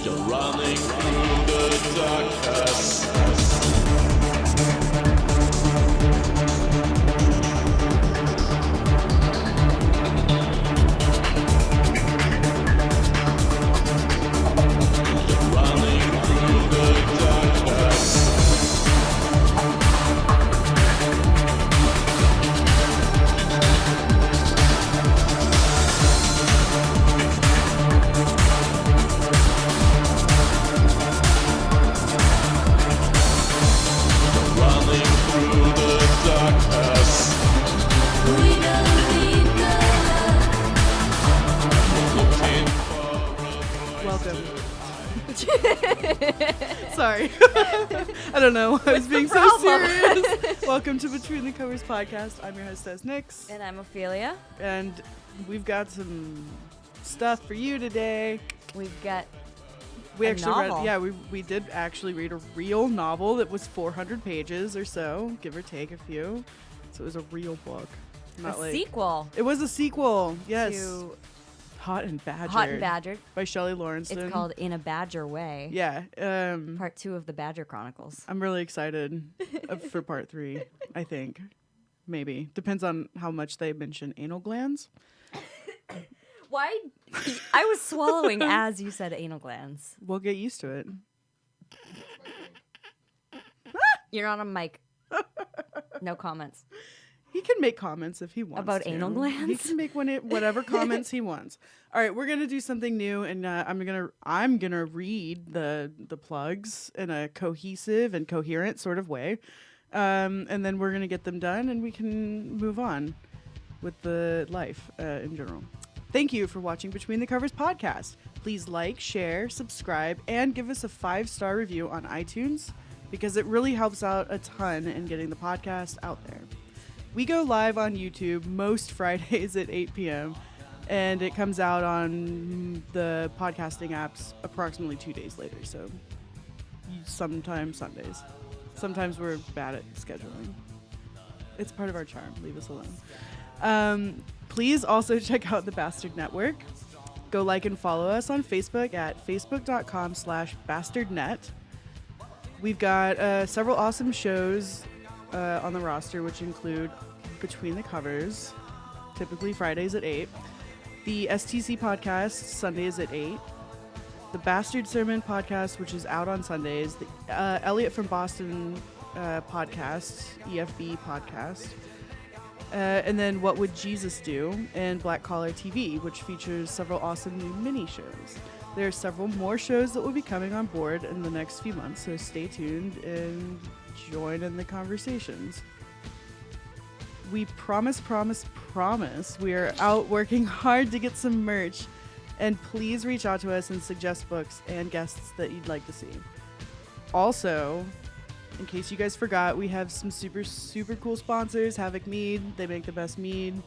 You're running through the darkness. Sorry. I don't know. I was being so serious. Welcome to Between the Covers podcast. I'm your hostess, Nyx. And I'm Ophelia. And we've got some stuff for you today. We've got we a actually novel. read, yeah, we did actually read a real novel that was 400 pages or so, give or take a few. So it was a real book. Not a sequel. It was a sequel, yes. To Hot and Badgered. Hot and Badgered. By Shelly Laurenston. It's called In a Badger Way. Yeah. Part 2 of the Badger Chronicles. I'm really excited for part 3, I think. Maybe. Depends on how much they mention anal glands. Why? I was swallowing as you said anal glands. We'll get used to it. You're not on mic. No comments. He can make comments if he wants About to. anal glands? He can make whatever comments he wants. All right, we're gonna do something new, and I'm gonna read the plugs in a cohesive and coherent sort of way, and then we're gonna get them done, and we can move on with the life in general. Thank you for watching Between the Covers podcast. Please like, share, subscribe, and give us a 5-star review on iTunes because it really helps out a ton in getting the podcast out there. We go live on YouTube most Fridays at 8 p.m. and it comes out on the podcasting apps approximately 2 days later. So sometimes Sundays. Sometimes we're bad at scheduling. It's part of our charm. Leave us alone. Please also check out the Bastard Network. Go like and follow us on Facebook at facebook.com/bastardnet. We've got several awesome shows on the roster, which include Between the Covers, typically Fridays at 8, the STC podcast, Sundays at 8, the Bastard Sermon podcast, which is out on Sundays, the Elliot from Boston podcast, EFB podcast, and then What Would Jesus Do, and Black Collar TV, which features several awesome new mini shows. There are several more shows that will be coming on board in the next few months, so stay tuned and join in the conversations. We promise we are out working hard to get some merch, and please reach out to us and suggest books and guests that you'd like to see. Also, in case you guys forgot, we have some super cool sponsors. Havoc Mead, they make the best mead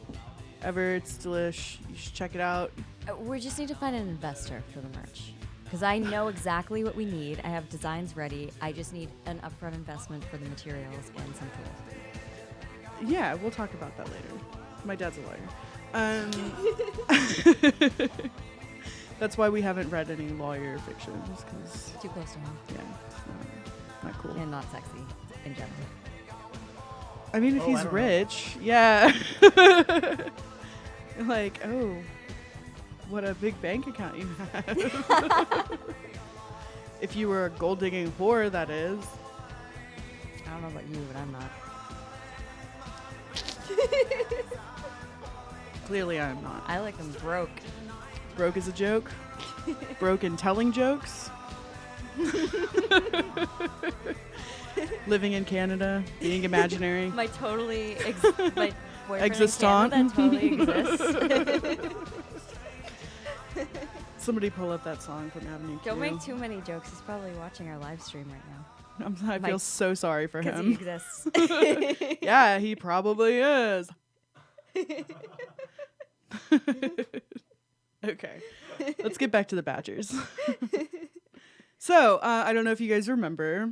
ever. It's delish. You should check it out. We just need to find an investor for the merch. Because I know exactly what we need. I have designs ready. I just need an upfront investment for the materials and some tools. Yeah, we'll talk about that later. My dad's a lawyer. That's why we haven't read any lawyer fictions. Cause too close to home. Yeah, it's not cool. And not sexy in general. I mean, if he's rich, yeah. Like, oh, what a big bank account you have. If you were a gold digging whore, that is. I don't know about you, but I'm not. Clearly, I'm not. I like them broke. Broke is a joke. Broke in telling jokes. Living in Canada, being imaginary. My boyfriend Existant. in Canada totally exists. Somebody pull up that song from Avenue Q. Don't make too many jokes. He's probably watching our live stream right now. I feel so sorry for Because him. he exists. Yeah, he probably is. Okay, let's get back to the Badgers. So, I don't know if you guys remember.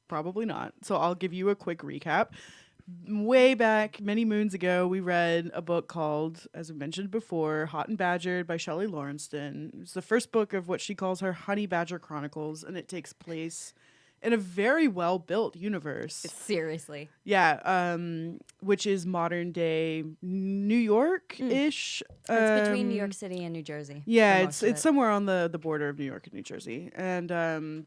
Probably not. So I'll give you a quick recap. way back many moons ago, we read a book called, as we mentioned before, Hot and Badgered by Shelly Laurenston. It's the first book of what she calls her Honey Badger Chronicles, and it takes place in a very well-built universe. Seriously. Yeah, which is modern day New York-ish. It's between New York City and New Jersey. Yeah, it's somewhere on the border of New York and New Jersey. And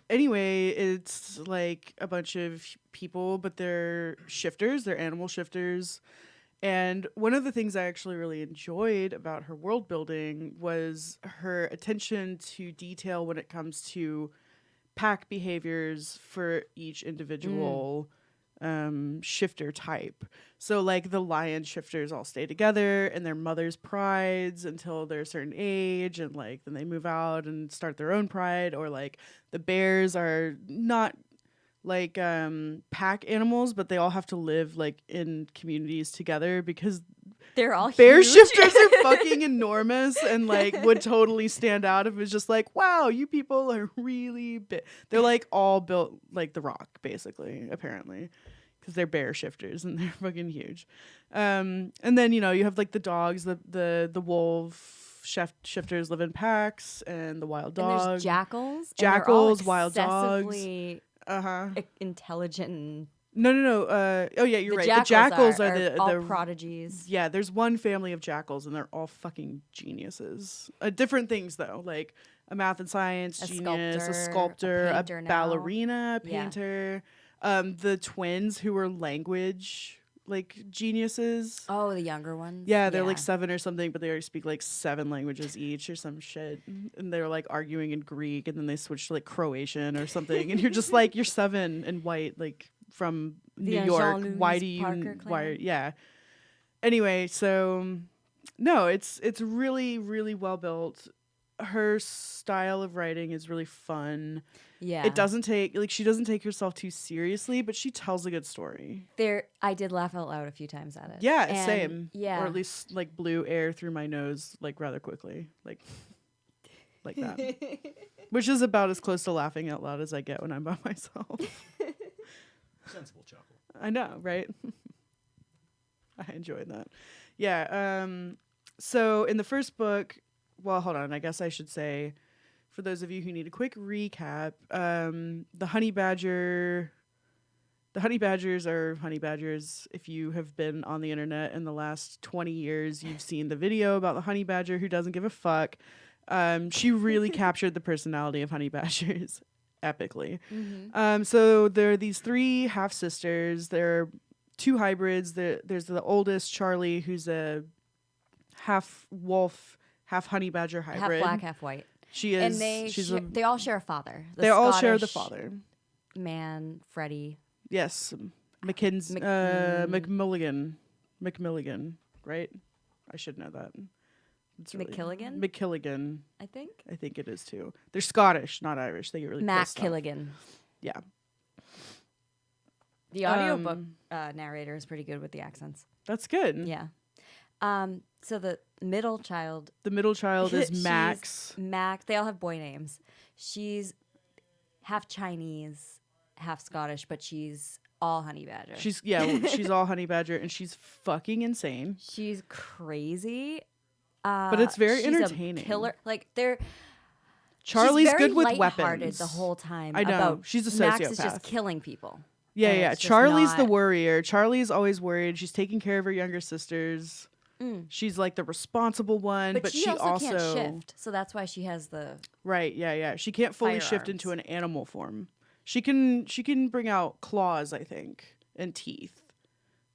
anyway, it's like a bunch of people, but they're shifters, they're animal shifters. And one of the things I actually really enjoyed about her world building was her attention to detail when it comes to pack behaviors for each individual shifter type. So like the lion shifters all stay together and their mother's prides until they're a certain age, and like then they move out and start their own pride. Or like the bears are not like pack animals, but they all have to live like in communities together because they're all bear huge. shifters are fucking enormous and like would totally stand out if it was just like, wow, you people are really big. They're like all built like The Rock, basically, apparently, because they're bear shifters and they're fucking huge. And then, you know, you have like the dogs, the wolf shifters live in packs, and the wild dogs. And there's jackals. Jackals, and they're all wild dogs. excessively intelligent and No. Oh yeah, you're right. The jackals are all the prodigies. Yeah, there's one family of jackals, and they're all fucking geniuses. Different things though, like a math and science genius, a sculptor, a ballerina, a painter. The twins who were language like geniuses. Oh, the younger ones. Yeah, they're like 7 or something, but they already speak like 7 languages each or some shit. And they're like arguing in Greek, and then they switch to like Croatian or something. And you're just like, you're 7 and white, like from New York. Why do you? Why? Yeah. Anyway, so no, it's really really well built. Her style of writing is really fun. Yeah. It doesn't take she doesn't take herself too seriously, but she tells a good story. I did laugh out loud a few times at it. Yeah, and same. Yeah. Or at least like blew air through my nose like rather quickly. Like that. Which is about as close to laughing out loud as I get when I'm by myself. Sensible chuckle. I know, right? I enjoyed that. Yeah. So in the first book, well, hold on. I guess I should say, for those of you who need a quick recap, the honey badgers are honey badgers. If you have been on the internet in the last 20 years, you've seen the video about the honey badger who doesn't give a fuck. She really captured the personality of honey badgers epically. Mm-hmm. So there are these 3 half sisters. There are 2 hybrids. There's the oldest, Charlie, who's a half wolf, half honey badger hybrid. Half black, half white. She is. And they all share a father. They all share the father. Man, Freddie. Yes, McMilligan, right? I should know that. McKilligan, I think it is too. They're Scottish, not Irish. They get really pissed off. Killigan. Yeah. The audiobook narrator is pretty good with the accents. That's good. Yeah. So the middle child. The middle child is Max. Max. They all have boy names. She's half Chinese, half Scottish, but she's all honey badger. She's all honey badger, and she's fucking insane. She's crazy. But it's very entertaining. A killer. Charlie's she's very good with weapons the whole time. I know. She's a sociopath. Max is just killing people. Yeah. Charlie's the worrier. Charlie's always worried. She's taking care of her younger sisters. She's like the responsible one, but she also can't shift. So that's why she has the right. Yeah. She can't fully shift into an animal form. She can bring out claws, I think, and teeth,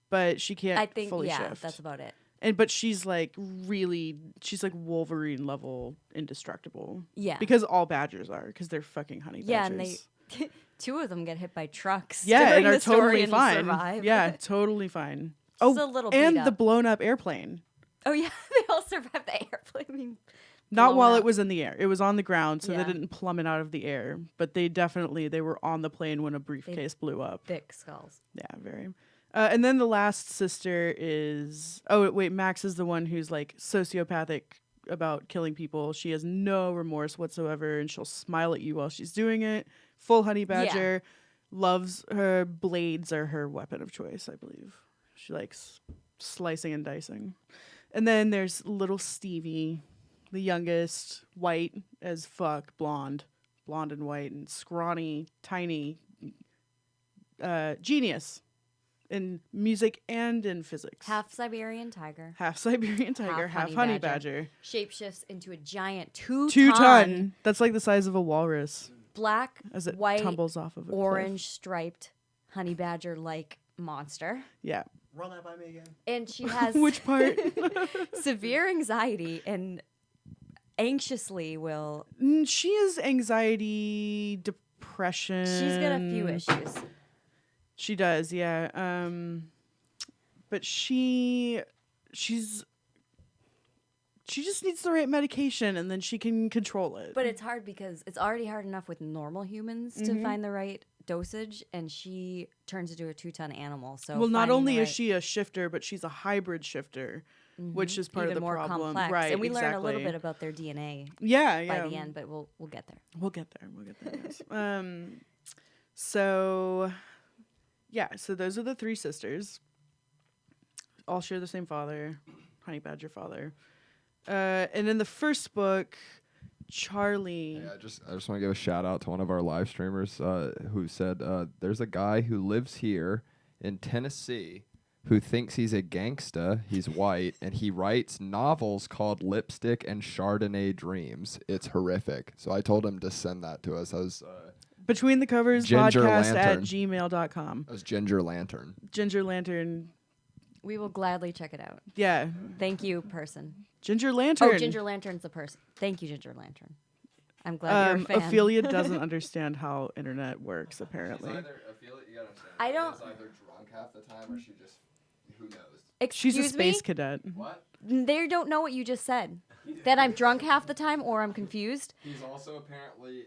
but she can't fully shift. That's about it. But she's like Wolverine level indestructible. Yeah. Because all badgers are, because they're fucking honey badgers. Yeah, and they 2 of them get hit by trucks. Yeah, and are totally fine. Survive. Yeah, totally fine. Just a little and beat the up. blown up airplane. Oh yeah, they all survived the airplane. Not while it was in the air. It was on the ground, so they didn't plummet out of the air. But they were on the plane when a briefcase blew up. Thick skulls. Yeah, very. And then the last sister is... Oh, wait, Max is the one who's, like, sociopathic about killing people. She has no remorse whatsoever, and she'll smile at you while she's doing it. Full honey badger. loves her blades are her weapon of choice, I believe. She likes slicing and dicing. And then there's little Stevie, the youngest, white as fuck, blonde and white, and scrawny, tiny, genius in music and in physics. Half Siberian tiger. Half honey badger. Shapeshifts into a giant 2-ton. That's like the size of a walrus. Black, as it white, tumbles off of a orange striped honey badger like monster. Yeah. Run that by me again. And she has Which part? severe anxiety and anxiously will. She has anxiety, depression. She's got a few issues. She does, yeah. But she just needs the right medication, and then she can control it. But it's hard because it's already hard enough with normal humans to find the right dosage, and she turns into a 2-ton animal. So well, not only is she a shifter, but she's a hybrid shifter, which is part even of the more problem. complex. Right, and we exactly. learn a little bit about their DNA by the end, but we'll get there. We'll get there. Yes. So those are the 3 sisters. All share the same father, honey badger father. And in the first book, Charlie. Hey, I just want to give a shout out to one of our live streamers who said there's a guy who lives here in Tennessee who thinks he's a gangsta. He's white, and he writes novels called Lipstick and Chardonnay Dreams. It's horrific. So I told him to send that to us. I was Between the Covers Ginger podcast at Lantern. gmail.com. I was Ginger Lantern. Ginger Lantern. We will gladly check it out. Yeah. Thank you, person. Ginger Lantern. Oh, Ginger Lantern's the person. Thank you, Ginger Lantern. I'm glad you're a fan. Ophelia doesn't understand how internet works, apparently. I don't. She's either drunk half the time or she just, who knows. Excuse She's a space me? cadet. What? They don't know what you just said. That I'm drunk half the time or I'm confused. He's also apparently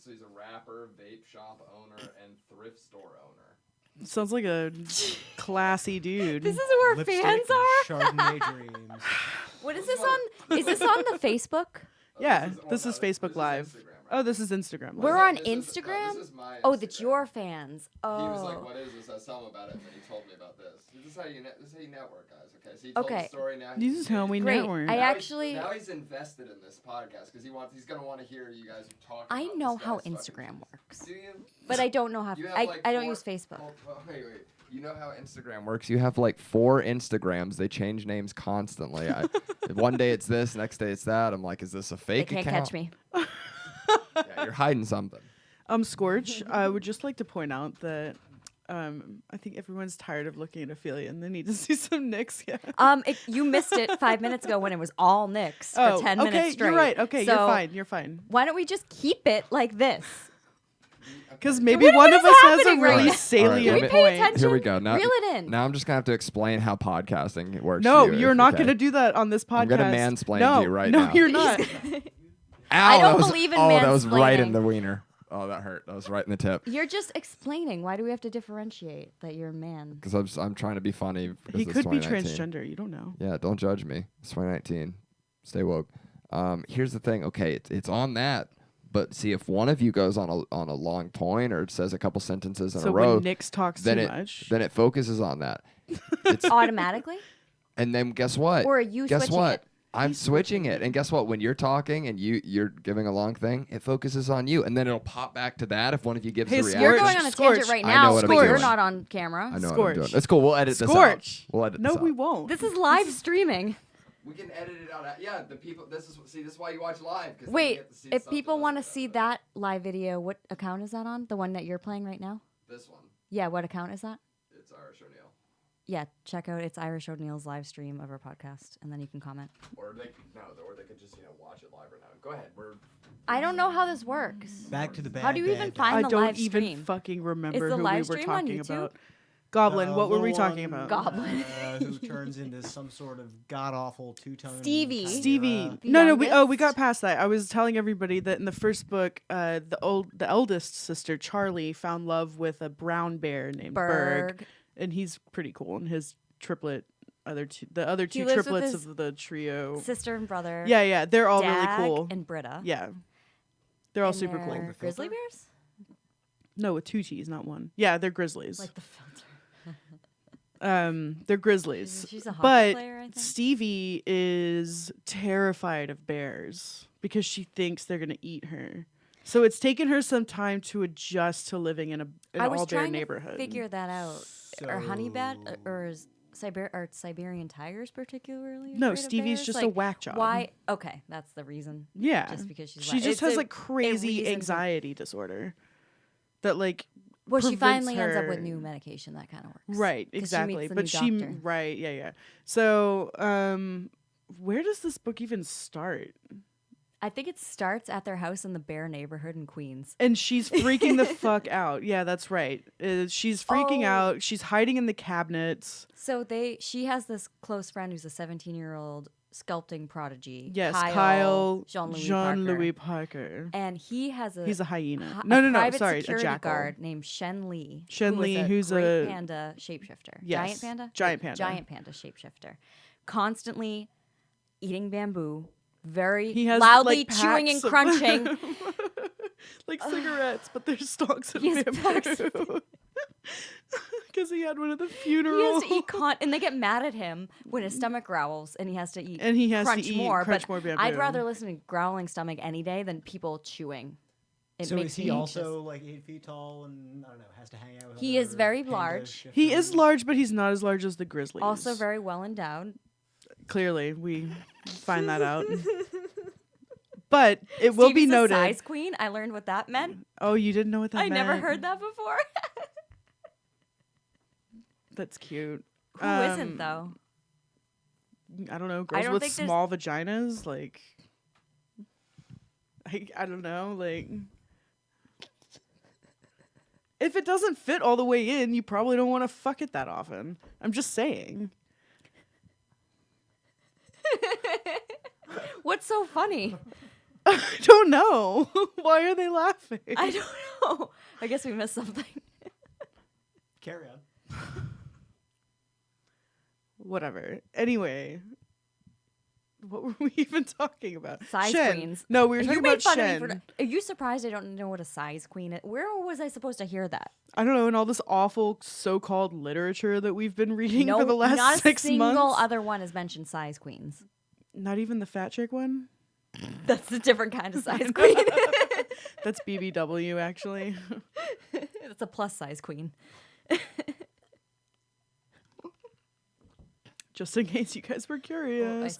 he's a rapper, vape shop owner, and thrift store owner. Sounds like a classy dude. This is who our Lipstick fans and are. Chardonnay dreams. What is this on? Is this on the Facebook? Yeah, this is Facebook Live. Oh, this is Instagram Live. We're on This is- Instagram? this is my Oh, that's Instagram. your fans. He was like, Oh. "What is this?" I tell him about it, and then he told me about this. This is how you network, guys. Okay, so he told Okay. the story now. This is how we Great. network. I Now actually. now he's invested in this podcast because he's gonna want to hear you guys talk. I about know this how guy's fucking- Instagram works. Do you? But I don't know how. You have I like don't 4 use Facebook. Oh, wait. You know how Instagram works? You have like 4 Instagrams. They change names constantly. One day it's this, next day it's that. I'm like, is this a They fake can't account? catch me. Yeah, you're hiding something. Scorch, I would just like to point out that I think everyone's tired of looking at Ophelia and they need to see some nicks. Yeah. You missed it 5 minutes ago when it was all Knicks for 10 minutes straight. You're right. Okay, So you're fine. You're fine. Why don't we just keep it like this? Because maybe What one of is us has a happening right really now? salient All right, Can we pay point. attention? Here we go. Now, Reel it in. Now I'm just gonna have to explain how podcasting works. No, to you, you're if- not okay. going to do that on this podcast. I'm gonna mansplain no, to you right no, now. you're not. Ow, I don't that was- believe in that was right in mansplaining. the wiener. Oh, that hurt. That was right in the tip. You're just explaining. Why do we have to differentiate that you're a man? Because I'm trying to be funny. Because He it's could be 2019. transgender. You don't know. Yeah, don't judge me. It's 2019. Stay woke. Here's the thing. Okay, it's on that. But see, if one of you goes on a long point or says a couple sentences in So a row, when Nix talks then too it much. then it focuses on that. It's, Automatically? and then guess what? Or are you guess switching what? it? I'm switching it, and guess what? When you're talking and you're giving a long thing, it focuses on you, and then it'll pop back to that if one of you gives Hey, a Scorch. reaction. You're going on a Scorch. tangent right I know now, what I'm but you're doing. not on camera. I know what I'm Scorch. doing. That's cool. We'll edit this Scorch. out. We'll edit No, this we out. won't. This is live streaming. We can edit it out. Yeah, the people. This is why you watch live. 'Cause Wait, they get to see if stuff people that want to doesn't see edit. that live video, what account is that on? The one that you're playing right now? This one, Yeah, what account is that? it's Irish O'Neill. Yeah, check out it's Irish O'Neill's live stream of our podcast, and then you can comment. Or they could just watch it live right now. Go ahead. I don't know how this works. Back to the bad. How do you even bad find I the don't live even stream? fucking remember the who live we were stream on talking YouTube? about. Goblin, what were we little talking one, about? Goblin. Who turns into some sort of god awful 2-tone. Stevie. Stevie. The No, we youngest? got past that. I was telling everybody that in the first book, the eldest sister Charlie found love with a brown bear named Berg, and he's pretty cool. And his triplet, the other two lives with triplets his of the trio. Sister and brother. Yeah, they're all Dag really cool. and Britta. Yeah, they're all And super they're cool. Grizzly bears? No, with 2 T's, not one. Yeah, they're Grizzlies. Like the filter. They're Grizzlies. She's a hockey but player, I think. Stevie is terrified of bears because she thinks they're going to eat her. So it's taken her some time to adjust to living in an all-bear neighborhood. To figure that out. Are honey bat or Siberian tigers particularly? No, afraid of Stevie's bears? just like, a whack job. Why? Okay, that's the reason. Yeah. Just because she's she just has like crazy reason anxiety disorder that like Well, she prevents finally ends up her- with new medication that kind of works. Right, 'Cause exactly. She meets the But new doctor. right, yeah. So, where does this book even start? I think it starts at their house in the bear neighborhood in Queens. And she's freaking the fuck out. Yeah, that's right. She's freaking out. She's hiding in the cabinets. So she has this close friend who's a 17-year-old sculpting prodigy. Yes, Kyle Jean-Louis Parker. And he's He's a hyena. a No, private sorry, a security jackal. guard named Shen Li. Shen Li, who's great a panda shapeshifter. Yes, Giant panda? giant panda. Giant panda shapeshifter. Constantly eating bamboo. He has, Loudly like, chewing and packs of- crunching. Like cigarettes, but there's stalks of He has packs bamboo. Because he had one at the He funeral. has to eat and they get mad at him when his stomach growls and he has to eat And he has to crunch eat- more. crunch but more bamboo. I'd rather listen to growling stomach any day than people chewing. It So makes is he me also like 8 feet tall and I don't know, has to hang out with He is other very panda large. He is shifters? large, but he's not as large as the Grizzlies. also very well endowed. Clearly, we find that out. But it will be Stevie's a noted. size queen. I learned what that meant. Oh, you didn't know what that I meant? never heard that before. That's cute. Who isn't though? I don't know. Girls don't with think there's- small vaginas, like I don't know, like if it doesn't fit all the way in, you probably don't want to fuck it that often. I'm just saying. What's so funny? I don't know. Why are they laughing? I don't know. I guess we missed something. Carry on. Whatever. Anyway, what were we even talking about? Size Shen. queens. No, we were You talking made about fun Shen. of me for. Are you surprised I don't know what a size queen is? Where was I supposed to hear that? I don't know, in all this awful so-called literature that we've been reading for the last not 6 a single months. other one has mentioned size queens. Not even the fat chick one? That's a different kind of size queen. That's BBW, actually. It's a plus size queen. Just in case you guys were Oh, I curious.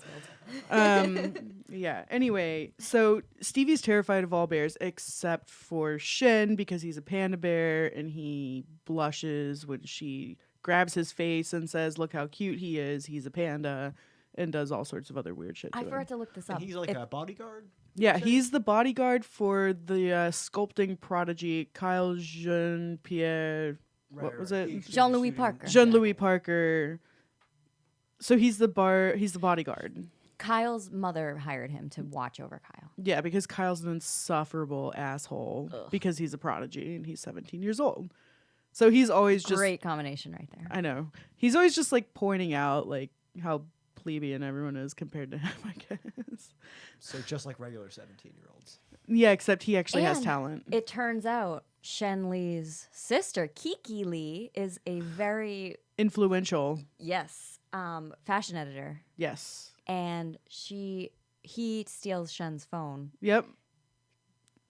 spilled. Yeah. Anyway, so Stevie's terrified of all bears except for Shen because he's a panda bear and he blushes when she grabs his face and says, "Look how cute he is. He's a panda," and does all sorts of other weird shit to I him. forgot to look this And up. he's like If- a bodyguard? Yeah, he's the bodyguard for the sculpting prodigy Kyle Jean-Pierre. What was it? He's Jean-Louis shooting- Parker. Jean-Louis Parker. So he's the bodyguard. Kyle's mother hired him to watch over Kyle. Yeah, because Kyle's an insufferable asshole because he's a prodigy and he's 17 years old. So he's always just Great combination right there. I know. He's always just like pointing out like how plebeian everyone is compared to him, I guess. So just like regular 17-year-olds. Yeah, except he actually has And talent. It turns out Shen Li's sister, Kiki Li, is a very, Influential. fashion editor. Yes. And he steals Shen's phone. Yep.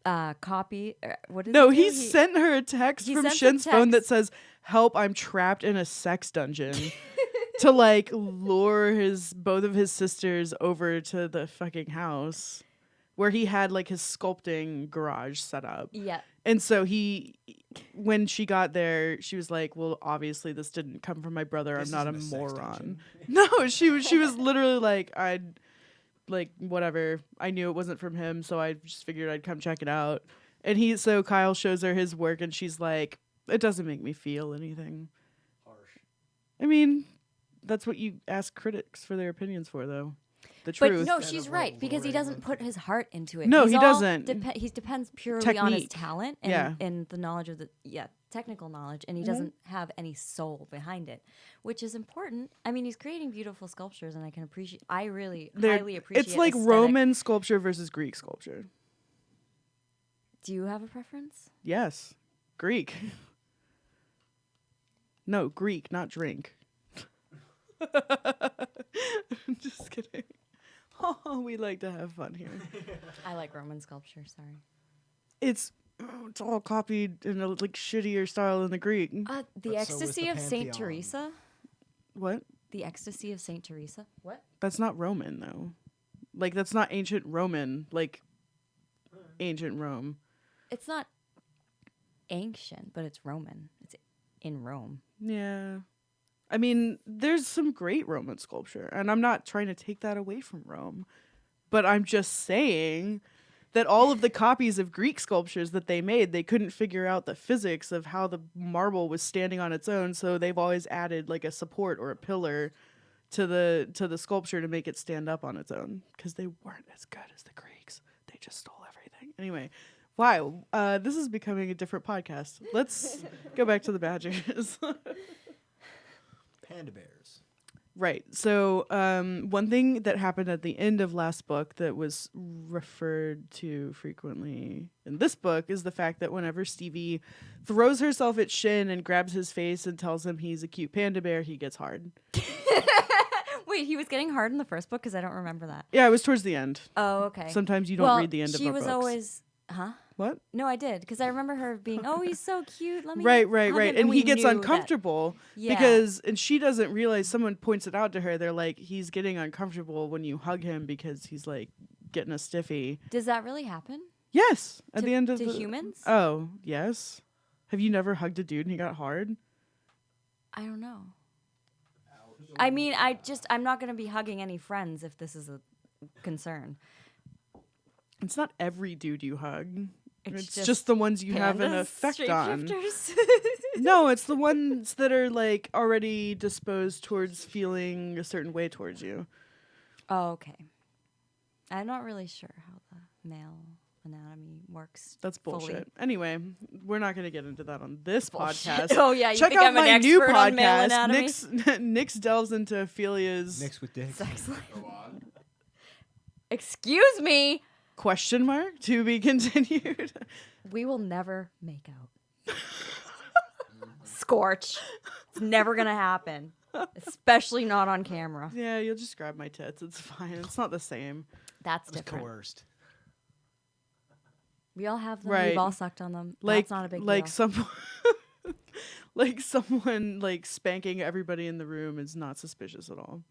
What is No, it? he sent her a text he from sent a Shen's phone that text. says, "Help, I'm trapped in a sex dungeon." To like lure both of his sisters over to the fucking house where he had like his sculpting garage set up. Yeah. And so when she got there, she was like, "Well, obviously this didn't come from my brother. This I'm not a isn't a sex moron." dungeon. No, she was literally like, whatever. I knew it wasn't from him, so I just figured I'd come check it out. And so Kyle shows her his work and she's like, "It doesn't make me feel anything." Harsh. I mean, that's what you ask critics for their opinions for, though. The But truth. no, Instead she's of, right like, because he luring doesn't them put to- his heart into it. No, He's he all doesn't. He depends purely on his Technique. talent Yeah. and the knowledge of technical knowledge, and he doesn't have any soul behind it, which is important. I mean, he's creating beautiful sculptures, and I can appreciate. I really highly appreciate. It's like aesthetic. Roman sculpture versus Greek sculpture. Do you have a preference? Yes. Greek. No, Greek, not drink. Just kidding. Oh, we like to have fun here. I like Roman sculpture. Sorry. It's all copied in a like shittier style than the Greek. The But so was ecstasy the of Saint Pantheon. Teresa. What? The ecstasy of Saint Teresa. What? That's not Roman though. Like that's not ancient Roman. Like ancient Rome. It's not ancient, but it's Roman. It's in Rome. Yeah. I mean, there's some great Roman sculpture, and I'm not trying to take that away from Rome. But I'm just saying that all of the copies of Greek sculptures that they made, they couldn't figure out the physics of how the marble was standing on its own, so they've always added like a support or a pillar to the sculpture to make it stand up on its own, because they weren't as good as the Greeks. They just stole everything. Anyway, wow, this is becoming a different podcast. Let's go back to the badgers. Panda bears. Right. So one thing that happened at the end of last book that was referred to frequently in this book is the fact that whenever Stevie throws herself at Shin and grabs his face and tells him he's a cute panda bear, he gets hard. Wait, he was getting hard in the first book because I don't remember that. Yeah, it was towards the end. Oh, okay. Sometimes you don't read the end of she our was books. always, huh? What? No, I did because I remember her being, "Oh, he's so cute. Let me." Right. hug him," And we he gets knew that- uncomfortable Yeah. because, and she doesn't realize, someone points it out to her. They're like, he's getting uncomfortable when you hug him because he's like getting a stiffy. Does that really happen? Yes. At To- the end of to the humans? Oh, yes. Have you never hugged a dude and he got hard? I don't know. I mean, I'm not going to be hugging any friends if this is a concern. It's not every dude you hug. It's It's just just the ones you have an Pandas, effect on. shapeshifters? No, it's the ones that are like already disposed towards feeling a certain way towards you. Oh, okay. I'm not really sure how the male anatomy works. That's fully. bullshit. Anyway, we're not going to get into that on this Bullshit. podcast. Oh, yeah, you Check think out I'm an my new expert on male podcast. anatomy? Nix delves into Ophelia's Mixed with dicks. Sex life. Go on. Excuse me. question mark to be continued. We will never make out. Scorch. It's never going to happen. Especially not on camera. Yeah, you'll just grab my tits. It's fine. It's not the same. That's I was different. coerced. We all have them. Right. We've all sucked on them. Like That's not a big like deal. some like someone like spanking everybody in the room is not suspicious at all.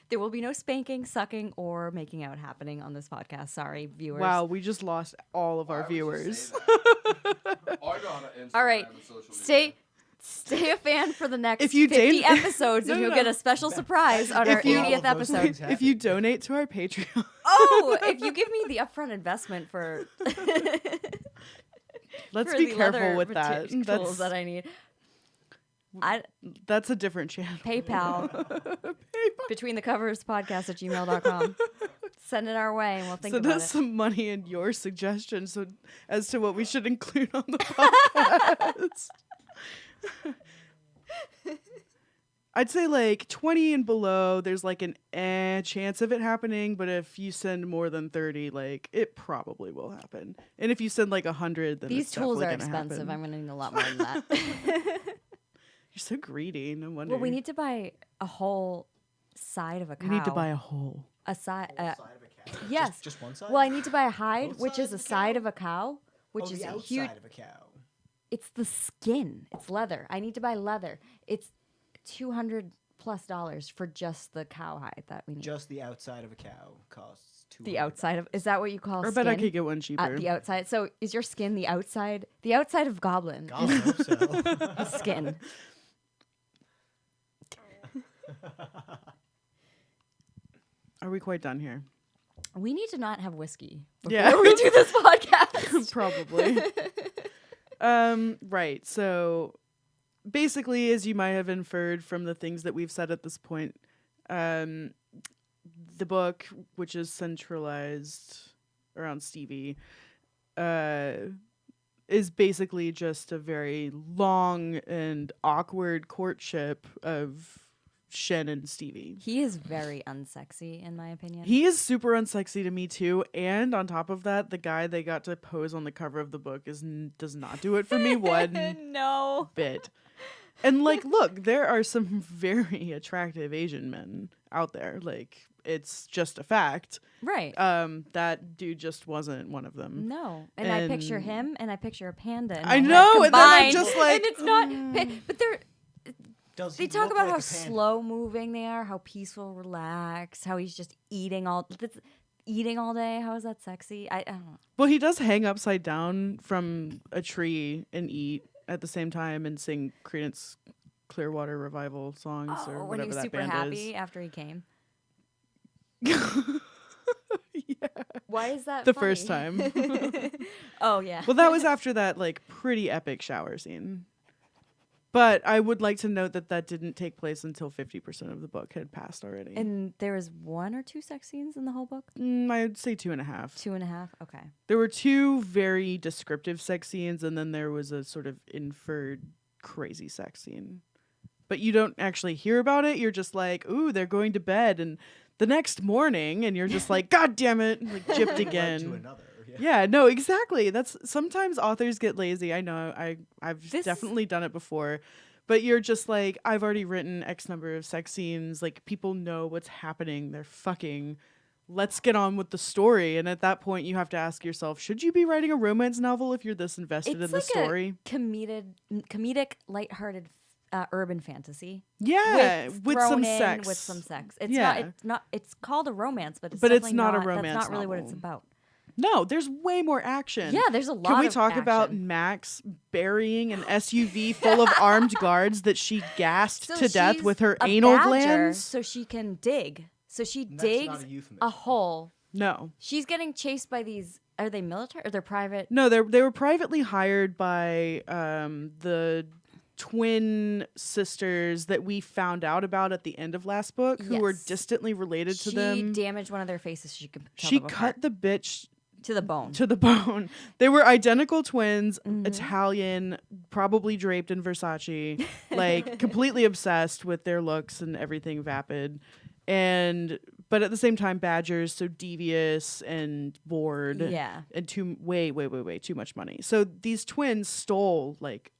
There will be no spanking, sucking, or making out happening on this podcast. Sorry, viewers. Wow, we just lost all of our Why would you viewers. say that? I go on Instagram All right. and social Stay a fan for the next If you 50 dan- episodes, No, and no, you'll no. get a special surprise on If our you- 80th All of those episode. things If you donate to our Patreon, Oh, if you give me the upfront investment for let's for be the careful leather with that. tools That's that I need. I that's a different channel. PayPal between the covers podcast at gmail.com. Send it our way and we'll think Send about us it. some money and your suggestions as to what we should include on the podcast. I'd say like 20 and below, there's like an chance of it happening, but if you send more than 30, like it probably will happen. And if you send like 100, then These it's tools are definitely gonna expensive. happen. I'm going to need a lot more than that. You're so greedy. No wonder. Well, we need to buy a whole side of a cow. We need to buy a hole. a side. Side of a cow. Yes. Just one side. Well, I need to buy a hide, Both which is sides a of the side cow? of a cow, which Oh, is the a outside huge. of a cow. It's the skin. It's leather. I need to buy leather. It's $200+ for just the cowhide that we need. Just the outside of a cow costs $200. the outside of. Is that what you call I skin? bet I could get one cheaper. The outside. So is your skin the outside? The outside of goblin God, I hope so. is skin. Are we quite done here? We need to not have whiskey before Yeah. we do this podcast. Probably. Right. So basically, as you might have inferred from the things that we've said at this point, the book, which is centralized around Stevie, is basically just a very long and awkward courtship of Shen and Stevie. He is very unsexy, in my opinion. He is super unsexy to me too, and on top of that, the guy they got to pose on the cover of the book does not do it for me one no. bit. And like, look, there are some very attractive Asian men out there. Like, it's just a fact. Right. That dude just wasn't one of them. No. And I picture him and I picture a panda. I know, and then I'm just like, and it's not. But they're. Does They he talk look about like how a panda? slow moving they are, how peaceful, relaxed, how he's just eating all day. How is that sexy? I don't know. well, he does hang upside down from a tree and eat at the same time and sing Creedence Clearwater Revival songs or when whatever he was that super band happy after he came. is. Why is that The funny? first time. Oh yeah. Well, that was after that like pretty epic shower scene. But I would like to note that didn't take place until 50% of the book had passed already. And there was 1 or 2 sex scenes in the whole book. I'd say 2.5. 2.5. Okay. There were 2 very descriptive sex scenes, and then there was a sort of inferred crazy sex scene. But you don't actually hear about it. You're just like, ooh, they're going to bed. And the next morning, and you're just like, God damn it, like gypped Led again. to another. Yeah, no, exactly. That's sometimes authors get lazy. I know. I've This- definitely done it before. But you're just like, I've already written X number of sex scenes. Like, people know what's happening. They're fucking. Let's get on with the story. And at that point, you have to ask yourself, should you be writing a romance novel if you're this invested in It's the like story? a comedic, lighthearted urban fantasy. Yeah, with thrown some in sex. With some sex. It's Yeah. not. It's not. It's called a romance, but it's But it's definitely not a That's romance not really what it's novel. about. No, there's way more action. Yeah, there's a lot. Can we of talk about action. Max burying an SUV full of armed guards that she gassed So to death she's with her a anal badger, glands? so she can dig. So she That's not digs a euphemism. a hole. No. She's getting chased by these. Are they military or they're private? No, they were privately hired by the twin sisters that we found out about at the end of last book, who were Yes. distantly related to She them. damaged one of their faces. So she could. Tell She them cut apart. the bitch to the bone. to the bone. They were identical twins, Mm-hmm. Italian, probably draped in Versace, like completely obsessed with their looks and everything vapid. But at the same time, badgers, so devious and bored. Yeah. And way too much money. So these twins stole like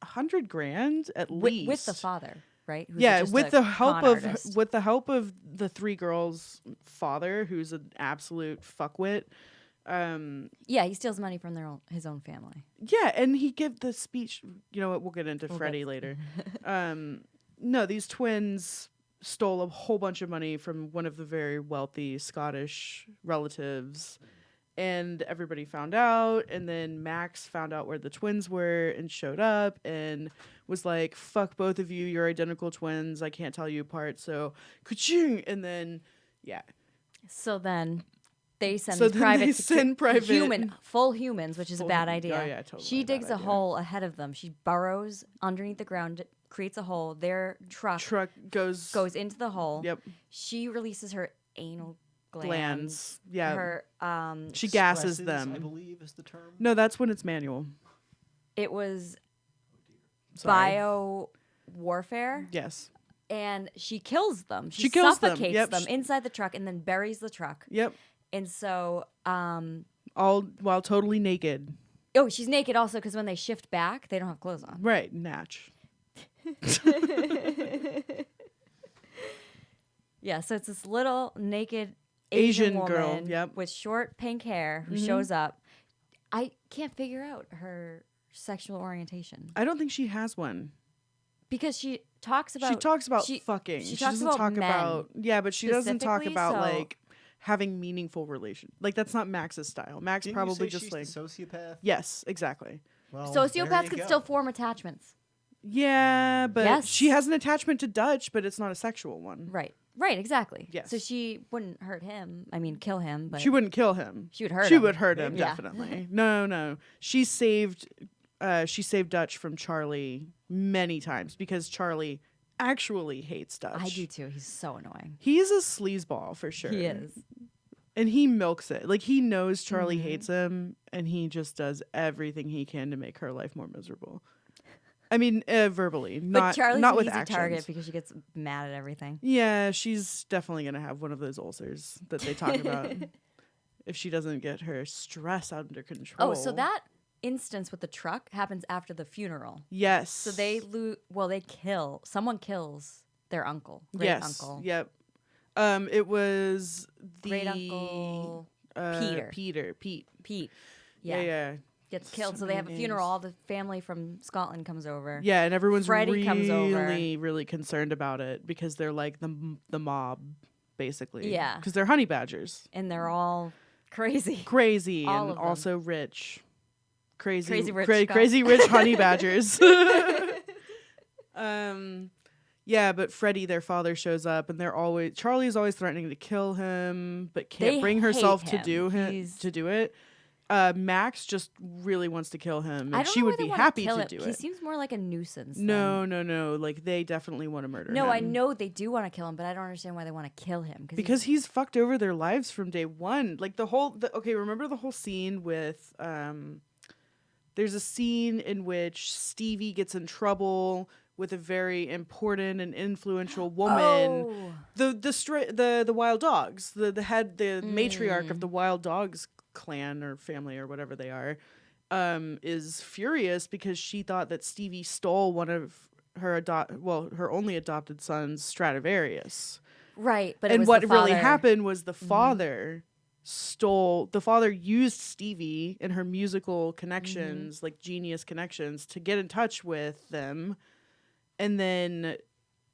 $100,000 at least. With the father, right? Who's Yeah, just with a the help con of artist. with the help of the 3 girls' father, who's an absolute fuckwit. Yeah, he steals money from his own family. Yeah, and he give the speech. You know what? We'll get into We'll Freddie get- later. No, these twins stole a whole bunch of money from one of the very wealthy Scottish relatives, and everybody found out. And then Max found out where the twins were and showed up and was like, "Fuck both of you! You're identical twins. I can't tell you apart." So, ka-ching! And then, yeah. So then they send So these then they private send private- full humans, which is a Full bad hum- idea. oh, yeah, totally She a bad digs a idea. hole ahead of them. She burrows underneath the ground, creates a hole. Their truck Truck goes into the hole. Yep. She releases her anal glands. Glands. Yeah. Her She gasses Stresses, them. I believe is the term. No, that's when it's manual. it was Sorry. bio warfare. Yes. And she kills them. She kills them, suffocates yep. them inside the truck and then buries the truck. Yep. And so, All while totally naked. oh, she's naked also because when they shift back, they don't have clothes on. Right. Natch. Yeah, so it's this little naked Asian woman girl, yep. with short pink hair who shows up. I can't figure out her sexual orientation I don't think she has one. because she talks about She talks about she- fucking. She She talks doesn't about talk men. about yeah, but she doesn't talk specifically, about so- like having meaningful relation. Like that's not Max's style. Max Didn't probably you say just she's like the sociopath? yes, exactly. Well, there Sociopaths you can go. still form attachments. Yeah, but Yes. she has an attachment to Dutch, but it's not a sexual one. Right, exactly. Yes. So she wouldn't hurt him. I mean, kill him, but She wouldn't kill him. She would hurt She him. would hurt him Yeah. definitely. No. She saved Dutch from Charlie many times because Charlie actually hates Dutch. I do too. He's so annoying. He's a sleazeball for sure. He is. And he milks it. Like he knows Charlie Mm-hmm. hates him and he just does everything he can to make her life more miserable. I mean, verbally, But not Charlie's not an with easy actions. target because she gets mad at everything. Yeah, she's definitely gonna have one of those ulcers that they talk about if she doesn't get her stress under control. Oh, so that instance with the truck happens after the funeral. yes. So they someone kills their uncle, great yes. uncle, Yep. It was the great uncle Pete. Pete. Yeah. Yeah. Gets killed. So So they have a many funeral. names. All the family from Scotland comes over. Yeah, and everyone's Freddie comes over. really concerned about it because they're like the mob, basically. Yeah. Because they're honey badgers. And they're all crazy. Crazy All and of them. also rich. Crazy rich Scott. crazy rich honey badgers. Yeah, but Freddie, their father, shows up, and Charlie's always threatening to kill him, but can't They bring herself hate to him. do it. Max just really wants to kill him, I and don't she know would why they be wanna happy kill to him. do He it. seems more like a nuisance. No. Like they definitely want to murder him. No, I know they do want to kill him, but I don't understand why they want to kill him. Because he's fucked over their lives from day one. Like okay, remember the whole scene with there's a scene in which Stevie gets in trouble with a very important and influential woman. The Wild Dogs, the matriarch of the Wild Dogs clan or family or whatever they are, is furious because she thought that Stevie stole one of her only adopted son's Stradivarius. Right, but it And was what the really father. happened was the father used Stevie and her musical connections, like genius connections, to get in touch with them, and then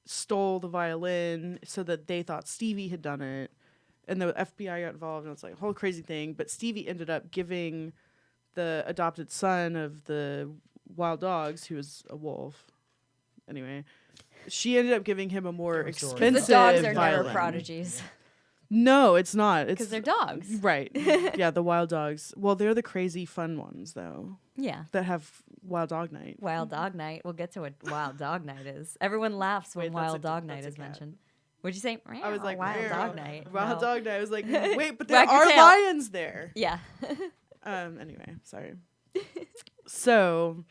stole the violin so that they thought Stevie had done it, and the FBI got involved, and it's like a whole crazy thing. But Stevie ended up giving the adopted son of the Wild Dogs, who was a wolf, anyway, she ended up giving him a more Different story. expensive The dogs are violin. never prodigies No, it's not. It's because they're dogs. right. Yeah, the wild dogs. Well, they're the crazy fun ones though Yeah. that have Wild Dog Night. Wild Dog Night. We'll get to what Wild Dog Night is. Everyone laughs when Wait, that's Wild Dog Night that's a is cat. mentioned. What'd you say? I was like, Wild "Meow." Dog Night. Wild No. Dog Night. I was like, wait, but there Wag your are tail. lions there. Yeah. Anyway, sorry. So,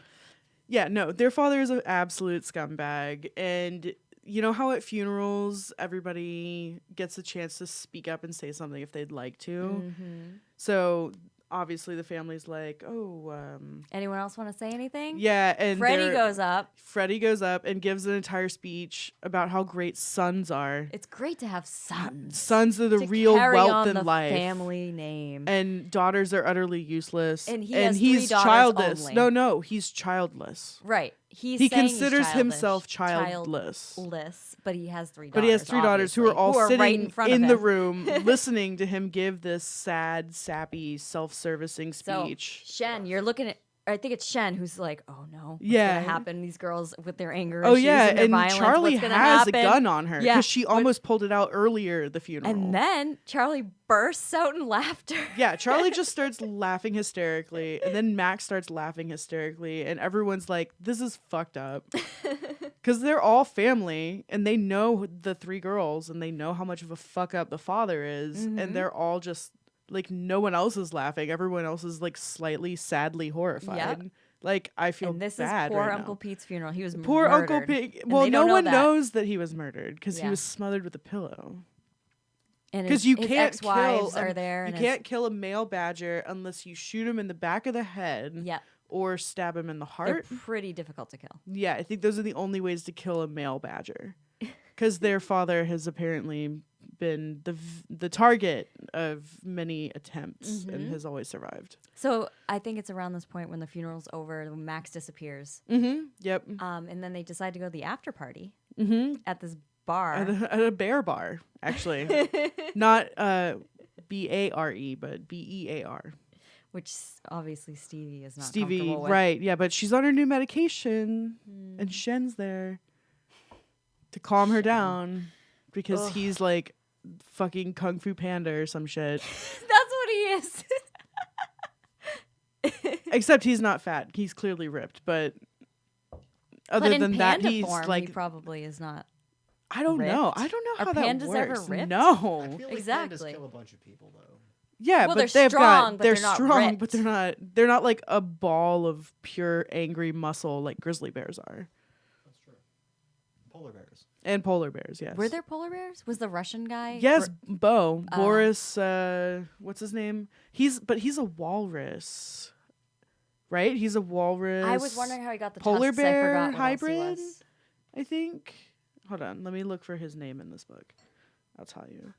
yeah, no, their father is an absolute scumbag, and you know how at funerals everybody gets a chance to speak up and say something if they'd like to. Mm-hmm. So obviously the family's like, Anyone else want to say anything? yeah, and Freddie goes up. Freddie goes up and gives an entire speech about how great sons are. It's great to have sons. Sons are the to real carry wealth on in the life. family name. And daughters are utterly useless. And he has he's 3 daughters childless. only. No, he's childless. Right. He saying he's considers childish. himself childless. Childless, but he has 3 daughters. But he has 3 daughters who are all obviously, sitting right in front in of the him. room listening to him give this sad, sappy, self-servicing So speech. Shen, you're looking at. I think it's Shen who's like, "Oh no, what's Yeah. gonna happen? These girls with their anger Oh issues yeah, and their and violence. Charlie what's gonna has happen?" a gun on her Yeah, because she but- almost pulled it out earlier at the funeral. And then Charlie bursts out in laughter. yeah, Charlie just starts laughing hysterically, and then Max starts laughing hysterically, and everyone's like, "This is fucked up," because they're all family, and they know the 3 girls, and they know how much of a fuck up the father is, Mm-hmm. and they're all just like, no one else is laughing, everyone else is like slightly, sadly horrified. Yep. Like I feel And this is bad poor right Uncle now. Pete's funeral. He was Poor murdered. Uncle Pete. And Well, they no don't know one that. knows that he was murdered because he Yeah. was smothered with a pillow. And Because his, you his can't ex-wives kill are there. You And can't kill a male badger unless you shoot him in the back of the head Yeah, or stab him in the they're heart. pretty difficult to kill. Yeah, I think those are the only ways to kill a male badger. Because their father has apparently been the target of many attempts and has always survived. So I think it's around this point when the funeral's over, when Max disappears, Mm-hmm. Yep. and then they decide to go to the after party Mm-hmm. at this bar. At a bear bar, actually. Not BARE, but BEAR. Which obviously Stevie is not Stevie, comfortable with. right. Yeah, but she's on her new medication and Shen's there to calm her down because he's like fucking Kung Fu Panda or some shit. That's what he is. Except he's not fat. He's clearly ripped, but other but in than that, panda he's form, he like, probably is not. I don't know. ripped. I don't know Are how that pandas ever works. ripped? No. I feel like Exactly. pandas kill a bunch of people though. Yeah, Well, but they're they've got strong, but they're they're not strong, but ripped. they're not like a ball of pure angry muscle like grizzly bears are. That's true. Polar bears. And polar bears, yes. Were there polar bears? Was the Russian guy? Yes, Boris, what's his name? He's a walrus. Right? He's a walrus. I was wondering how he got the polar tusks. I bear forgot what hybrid, else he was. I think. Hold on, let me look for his name in this book. I'll tell you.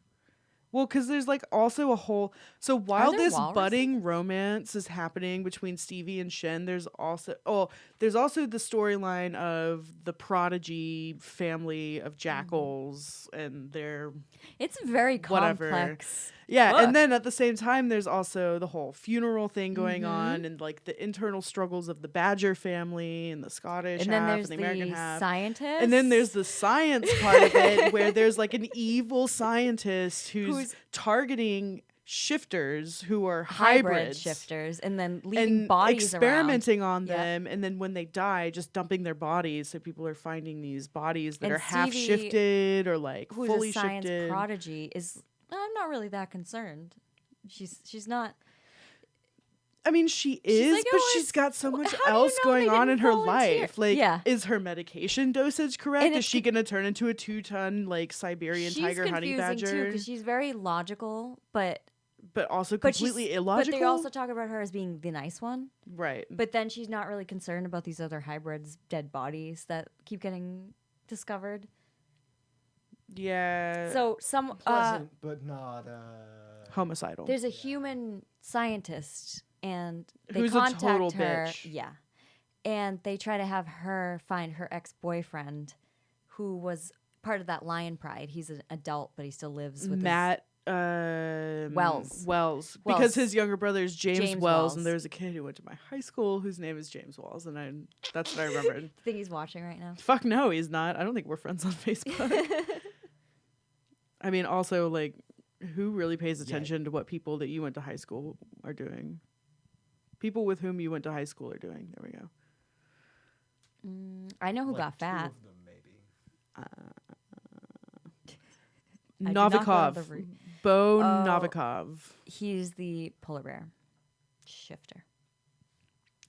Well, because there's like also a whole. So while there this walruses? budding romance is happening between Stevie and Shen, there's also the storyline of the prodigy family of jackals and their It's very whatever. complex. Yeah, book. and then at the same time, there's also the whole funeral thing going on, and like the internal struggles of the Badger family and the Scottish And then half there's and the American half. scientist. And then there's the science part of it, where there's like an evil scientist who's targeting targeting shifters who are hybrid hybrids shifters and then leaving and bodies experimenting on Yeah. them, and then when they die, just dumping their bodies. So people are finding these bodies that And are half Stevie, shifted or like who's fully a science shifted. prodigy is I'm not really that concerned. She's not. I mean, she is, like, but "Oh, she's got so much how do you else know going they on in didn't her volunteer?" life. Like, Yeah. is her medication dosage correct? And Is it's she going to turn into a 2-ton, like, Siberian She's tiger honey confusing too badger? because she's very logical, but Also but she's- completely illogical? But they also talk about her as being the nice one. Right. But then she's not really concerned about these other hybrids' dead bodies that keep getting discovered. Yeah. So Pleasant, but not. Homicidal. there's a human scientist, and they Who's a contact total her. bitch. Yeah, and they try to have her find her ex-boyfriend, who was part of that lion pride. He's an adult, but he still lives with Matt Wells. Wells. Because Wells. his younger brother is James, James Wells, Wells. and there's a kid who went to my high school whose name is James Wells, and that's what I remembered. I think he's watching right now. Fuck no, he's not. I don't think we're friends on Facebook. I mean, also, like, who really pays attention to what people that you went to high school are doing? People with whom you went to high school are doing. There we go. I know who like got two fat. of them, maybe. I did not go to Novikov. the route. Bo Oh. Novikov. He's the polar bear shifter,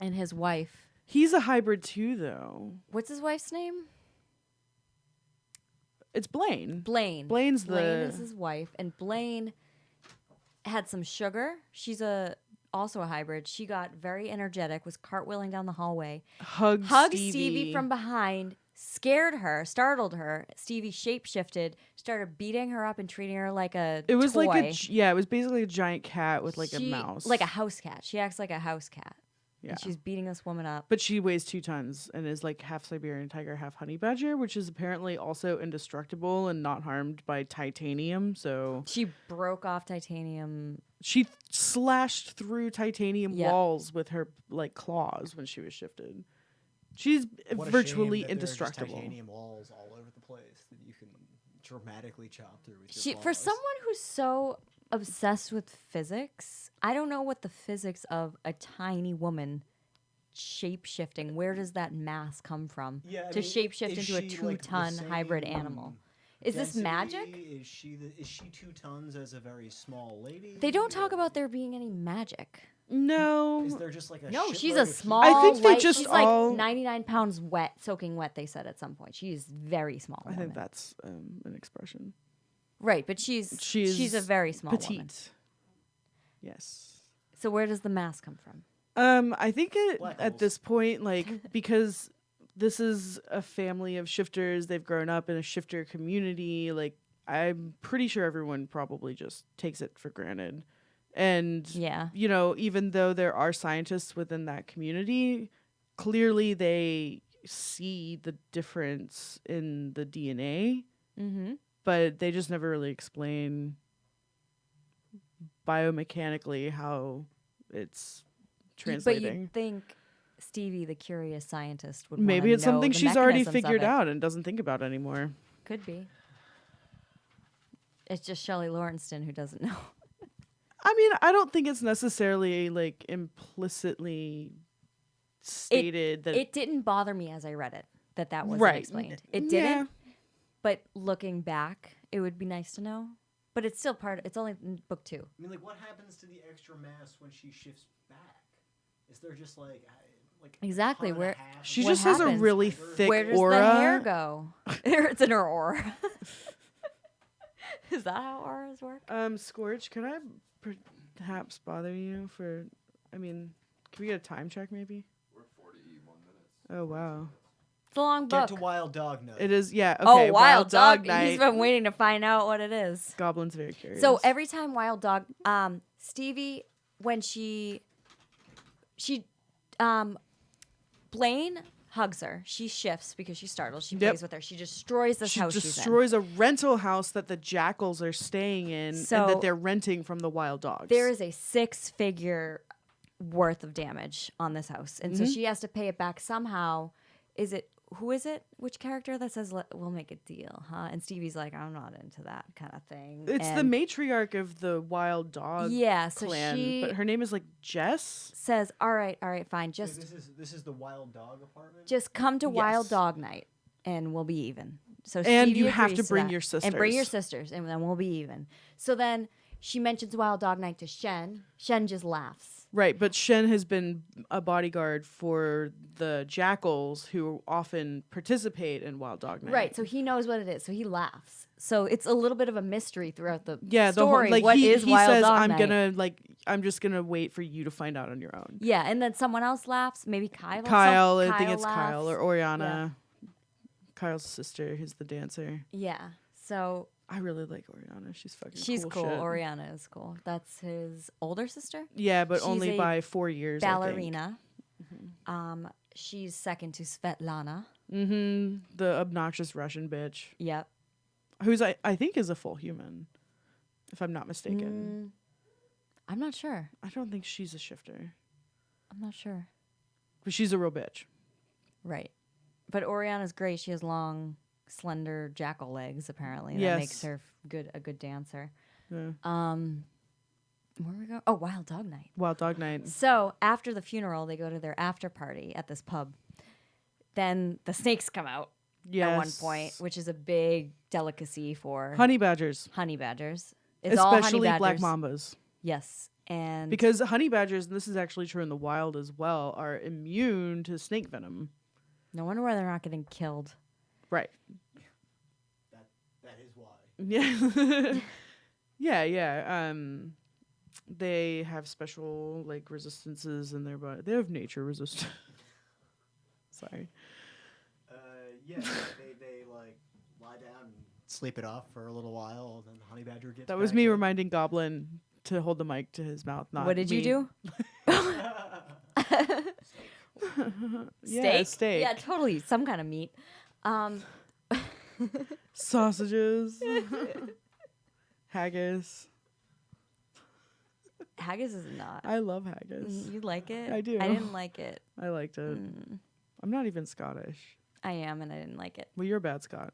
and his wife. He's a hybrid too, though. What's his wife's name? It's Blaine. Blaine. Blaine's Blaine the- is his wife, and Blaine had some sugar. She's also a hybrid. She got very energetic, was cartwheeling down the hallway, Hugged hugged Stevie from behind, scared her, startled her. Stevie shapeshifted, started beating her up and treating her like a It was toy. like it was basically a giant cat with like a mouse. like a house cat. She acts like a house cat. Yeah. And she's beating this woman up. But she weighs 2 tons and is like half Siberian tiger, half honey badger, which is apparently also indestructible and not harmed by titanium. So She broke off titanium. she slashed through titanium Yep. walls with her like claws when she was shifted. She's What a virtually shame that there's just indestructible. titanium walls all over the place that you can dramatically chop through with She your for claws. someone who's so obsessed with physics, I don't know what the physics of a tiny woman shape shifting. Where does that mass come from Yeah, I to mean, shape shift is into a she, 2-ton like, the hybrid same animal? Is this magic? Is she 2 tons as a very small lady? They don't talk about there being any magic. No. Is there just like a No, she's shitload a of heat? small. I think they light- just she's all- like 99 pounds wet, soaking wet. They said at some point she is very small. I think woman. that's an expression. right, but she's a very small petite. woman. Yes. So where does the mass come from? I think Black at holes. this point, like, because this is a family of shifters, they've grown up in a shifter community. Like, I'm pretty sure everyone probably just takes it for granted. And, Yeah. you know, even though there are scientists within that community, clearly they see the difference in the DNA, Mm-hmm. but they just never really explain biomechanically how it's translating. But you'd think Stevie, the curious scientist, would Maybe wanna it's something know the she's already mechanisms of figured it. out and doesn't think about anymore. Could be. It's just Shelly Laurenston who doesn't know. I mean, I don't think it's necessarily like implicitly stated that It didn't bother me as I read it that wasn't Right. explained. It Yeah. didn't. But looking back, it would be nice to know. But it's still it's only in book 2. I mean, like, what happens to the extra mass when she shifts back? Is there just like a Exactly, ton and a where- half She of- What just has a happens? really thick Where does aura. the hair go? It's in her aura. Is that how auras work? Scorch, can I perhaps bother you for? I mean, can we get a time check maybe? We're 41 minutes. Oh wow, It's a long Get book. to Wild Dog Night. it is. Yeah. Oh, Okay. Wild Dog. Night. He's been waiting to find out what it is. Goblin's very curious. So every time Wild Dog, Stevie, when Blaine hugs her. She shifts because she's startled. She plays with her. She destroys this she house destroys a rental house that the jackals are staying in and So- that they're renting from the wild dogs. There is a 6-figure worth of damage on this house, and so she has to pay it back somehow. Who is it? Which character that says we'll make a deal, huh? And Stevie's like, I'm not into that kind of thing. It's the And matriarch of the wild dog so clan, she but her name is like Jess. says, all right, fine, Wait, just this is the Wild Dog apartment. just come to Wild Yes. Dog Night, and we'll be even. So And Stevie you have agrees to bring that. your and bring your sisters. sisters, and then we'll be even. So then she mentions Wild Dog Night to Shen. Shen just laughs. Right, but Shen has been a bodyguard for the jackals who often participate in Wild Dog Night. Right, so he knows what it is, so he laughs. So it's a little bit of a mystery throughout the Yeah, the story. whole like What he is he Wild says Dog Night? I'm just gonna wait for you to find out on your own. Yeah, and then someone else laughs. Maybe Kyle. Kyle, I think it's laughs. Kyle or Oriana. Kyle's sister, who's the dancer. Yeah. So I really like Oriana. She's fucking she's cool. shit. Oriana is cool. That's his older sister. Yeah, but She's only a by 4 years. I think. Ballerina. She's second to Svetlana. The obnoxious Russian bitch, Yep. who's I think is a full human, if I'm not mistaken. I'm not sure. I don't think she's a shifter, I'm not sure. but she's a real bitch. Right. But Oriana's great. She has long, slender jackal legs, apparently. That Yes. makes her a good dancer. Yeah. Where we go? Oh, Wild Dog Night. Wild Dog Night. So after the funeral, they go to their after party at this pub. Then the snakes come out at one point, which is a big delicacy for honey badgers, honey badgers. It's all honey especially black badgers. mambas. Yes, and Because honey badgers, and this is actually true in the wild as well, are immune to snake venom. no wonder why they're not getting killed. Right. That is why. Yeah. yeah. They have special like resistances in their body. They have nature resistance. Sorry. Yeah, they like lie down and sleep it off for a little while, and then the honey badger gets. That was back me in. reminding Goblin to hold the mic to his mouth. Not What did you me. do? Yeah, steak. Yeah, totally. Some kind of meat. Sausages. Haggis. Haggis is not. I love haggis. You like it? I do. I didn't like it. I liked it. I'm not even Scottish. I am, and I didn't like it. Well, you're a bad Scot.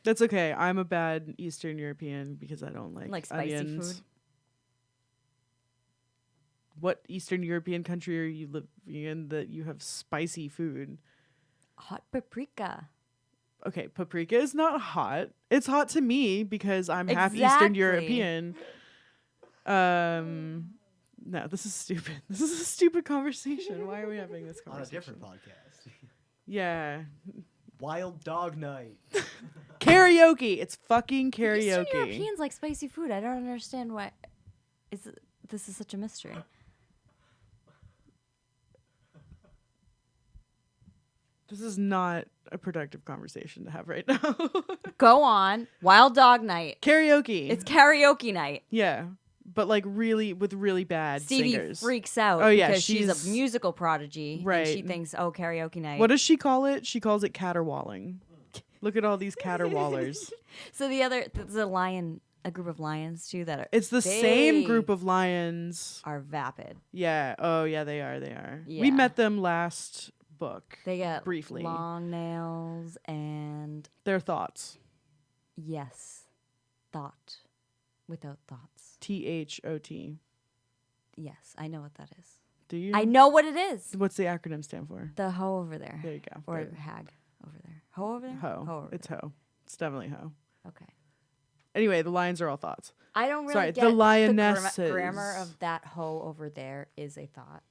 That's okay. I'm a bad Eastern European because I don't like Spicy onions. food. What Eastern European country are you living in that you have spicy food? Hot paprika. Okay, paprika is not hot. It's hot to me because I'm half Eastern Exactly. European. No, this is stupid. This is a stupid conversation. Why are we having this On a conversation? different podcast. Yeah. Wild Dog Night. Karaoke. It's fucking Eastern karaoke. Europeans like spicy food. I don't understand why. This is such a mystery. This is not a productive conversation to have right now. Go on. Wild Dog Night. Karaoke. It's karaoke night. Yeah, but like really with really bad Stevie singers. freaks out Oh, yeah, because she's she's- a musical prodigy. Right. And she thinks, oh, karaoke night. What does she call it? She calls it caterwauling. Look at all these caterwaulers. So there's a group of lions too that are. It's the they same group of lions. Are vapid. Yeah. Oh, yeah, they are. They are. Yeah. We met them last book. They got Briefly. long nails and Their thoughts. yes, thought without thoughts. THOT. Yes, I know what that is. Do you? I know what it is. What's the acronym stand for? The hoe over there. There you go. Or Good. hag over there. Hoe over there? Ho. Hoe over It's there. ho. It's definitely ho. Okay. Anyway, the lions are all thoughts. I don't really Sorry, get the lionesses. the grammar of that hoe over there is a thought.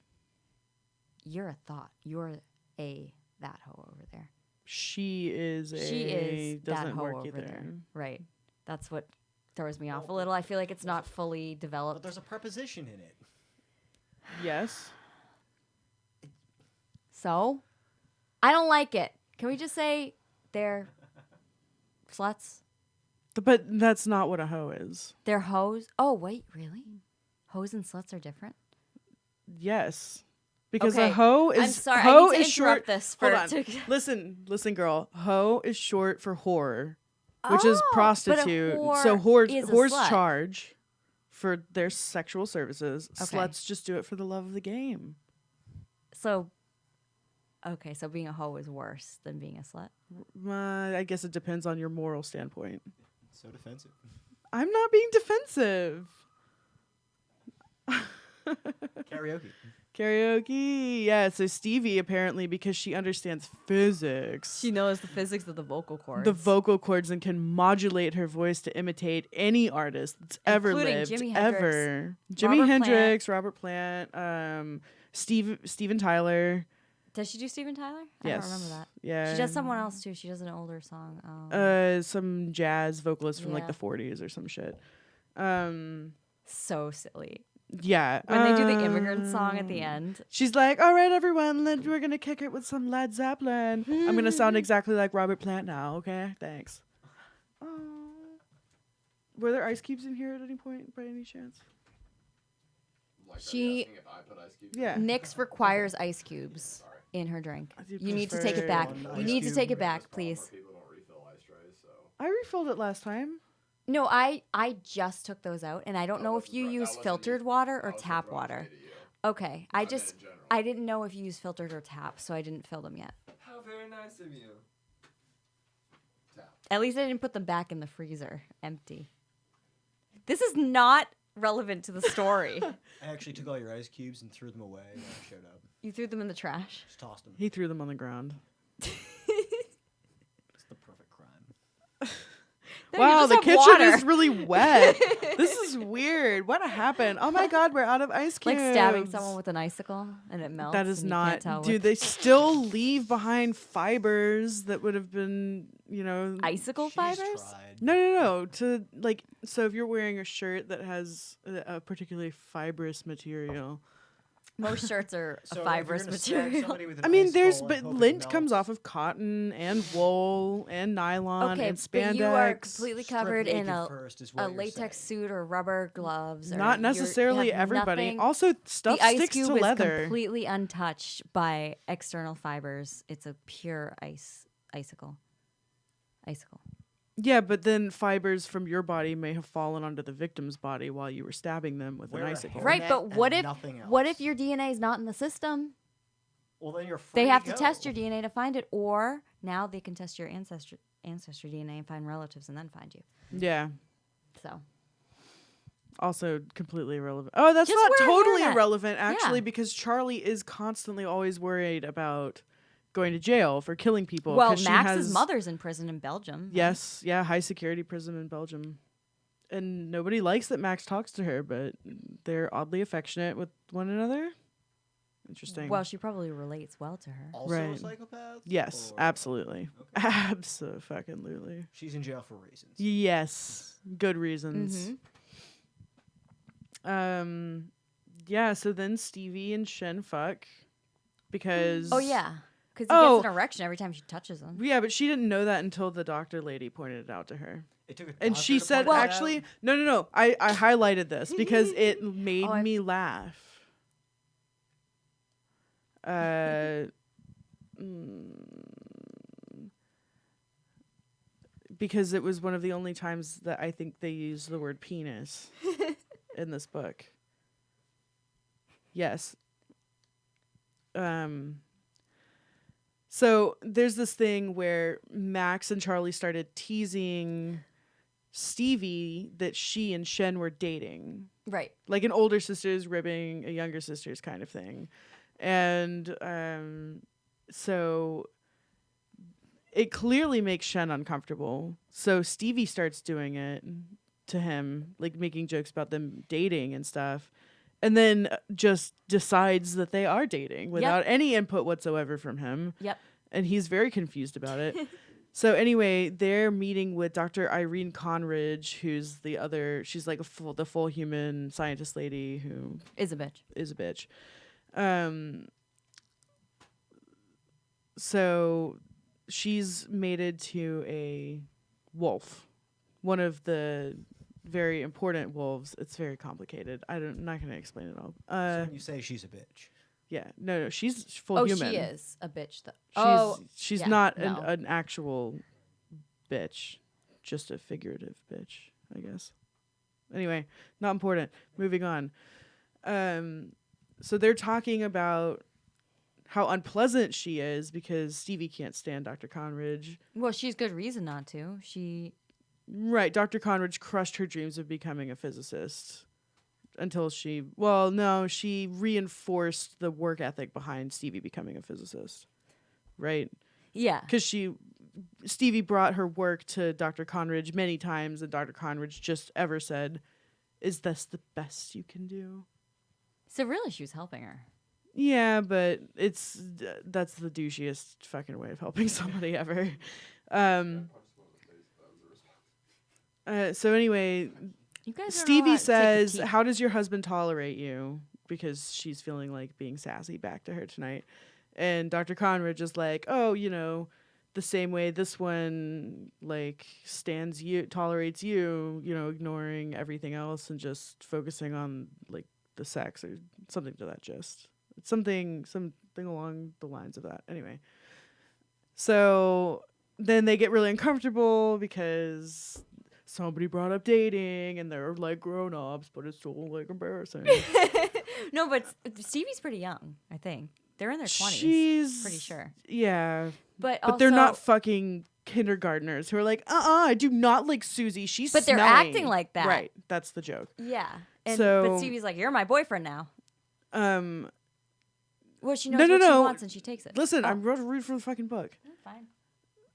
You're a thought. You're a that hoe over there. She is That doesn't hoe work over either. there. Right. That's what throws me off a little. I feel like it's not fully But developed. there's a preposition in it. Yes. So, I don't like it. Can we just say they're sluts? But that's not what a hoe is. They're hoes? Oh, wait, really? Hoes and sluts are different? Yes. Because Okay, a hoe is I'm sorry, I hoe need to is short. interrupt this Hold for- on. to- Listen, girl. Hoe is short for whore, which is Oh, prostitute. but a So whore is a whores slut. charge for their sexual services. Okay. Sluts just do it for the love of the game. So, okay, so being a hoe is worse than being a slut. I guess it depends on your moral standpoint. So defensive. I'm not being defensive. Karaoke. Karaoke. Yeah, so Stevie apparently, because she understands physics. She knows the physics of the vocal cords. The vocal cords and can modulate her voice to imitate any artist that's ever Including lived, Jimi ever. Hendrix, Jimi Robert Hendrix, Robert Plant, Steven Tyler. Does she do Steven Tyler? I Yes. don't remember that. Yeah. She does someone else too. She does an older song. Some jazz vocalist from like Yeah. the 40s or some shit. So silly. Yeah. When they do the immigrant song at the end. She's like, all right, everyone, we're going to kick it with some Led Zeppelin. I'm going to sound exactly like Robert Plant now, okay? Thanks. Were there ice cubes in here at any point, by any chance? Like, She- if I put ice cubes Yeah. Nyx requires ice cubes in her drink. do You need to take it back. prefer You ice need to cube. take it back, please. People don't refill ice trays, so. I refilled it last time. No, I just took those out, and I don't know if you use filtered water or tap water. Okay, I didn't know if you use filtered or tap, so I didn't fill them yet. How very nice of you. At least I didn't put them back in the freezer empty. This is not relevant to the story. I actually took all your ice cubes and threw them away when I showed up. You threw them in the trash. Just tossed them. He threw them on the ground. It's the perfect crime. No, you Wow, just the have kitchen water. is really wet. This is weird. What happened? Oh my god, we're out of ice cubes. Like stabbing someone with an icicle and it melts. That is and you can't not. tell Dude, what's- they still leave behind fibers that would have been, icicle She's fibers. tried. No. To like, so if you're wearing a shirt that has a particularly fibrous material. Most shirts are So a if you're fibrous gonna stab material. somebody with an I mean, icicle and hope it lint comes melts, off of cotton and wool and nylon Okay, and but spandex. you are completely strip covered in naked a first is what you're latex saying. suit or rubber gloves. Or Not you're- necessarily you have everybody. nothing- Also, stuff the ice sticks cube to is leather. completely untouched by external fibers. It's a pure icicle. Yeah, but then fibers from your body may have fallen onto the victim's body while you were stabbing them with Wear an a icicle. hairnet Right, but and what if nothing what else. if your DNA is not in the system? Well, then you're free They have to go. test your DNA to find it, or now they can test your ancestry DNA and find relatives and then find you. Yeah. So Also completely irrelevant. Oh, that's Just not wear a totally hairnet. irrelevant, actually, Yeah. because Charlie is constantly always worried about going to jail for killing people. well, 'cause she Max's has- mother's in prison in Belgium. Yes, yeah, high security prison in Belgium. And nobody likes that Max talks to her, but they're oddly affectionate with one another. Interesting. Well, she probably relates well to her. Also Right. a psychopath? Yes, Or- absolutely. Okay. Absolutely. She's in jail for reasons. Yes, good reasons. Yeah, so then Stevie and Shen fuck because Oh yeah, because he Oh. gets an erection every time she touches him. Yeah, but she didn't know that until the doctor lady pointed it out to her. It took a And doctor she to said, point that actually, out? no. I highlighted this because it made Oh, me laugh. Because it was one of the only times that I think they used the word penis in this book. Yes. So there's this thing where Max and Charlie started teasing Stevie that she and Shen were dating. Right. Like an older sister's ribbing a younger sister's kind of thing. And so it clearly makes Shen uncomfortable. So Stevie starts doing it to him, like making jokes about them dating and stuff. And then just decides that they are dating without any input whatsoever from him. Yep. And he's very confused about it. So anyway, they're meeting with Dr. Irene Conridge, who's she's like the full human scientist lady who Is a bitch. So she's mated to a wolf, one of the very important wolves. It's very complicated. I'm not going to explain it all. So when you say she's a bitch. Yeah, no, she's full human. She is a bitch, though. She's yeah, not no. an actual bitch, just a figurative bitch, I guess. Anyway, not important. Moving on. So they're talking about how unpleasant she is because Stevie can't stand Dr. Conridge. Well, she's good reason not to. Right, Dr. Conridge crushed her dreams of becoming a physicist until she reinforced the work ethic behind Stevie becoming a physicist. Right? Yeah. Because Stevie brought her work to Dr. Conridge many times, and Dr. Conridge just ever said, "Is this the best you can do?" So really, she was helping her. Yeah, but that's the douchiest fucking way of helping somebody ever. So anyway, You guys don't know Stevie how to take a says, tea. "How does your husband tolerate you?" Because she's feeling like being sassy back to her tonight. And Dr. Conridge is like, "Oh, the same way this one like tolerates you, ignoring everything else and just focusing on like the sex or something to that gist. It's something along the lines of that." Anyway. So then they get really uncomfortable because somebody brought up dating and they're like grown-ups, but it's still like embarrassing. No, but Stevie's pretty young, I think. They're in their 20s. She's pretty sure. Yeah. But they're not also- fucking kindergartners who are like, I do not like Susie. She's But they're smelly." acting like that. Right. That's the joke. Yeah. But So- Stevie's like, "You're my boyfriend now." Well, she knows No. what she wants and she takes it. Listen, Oh. I'm going to read from the fucking book. Fine.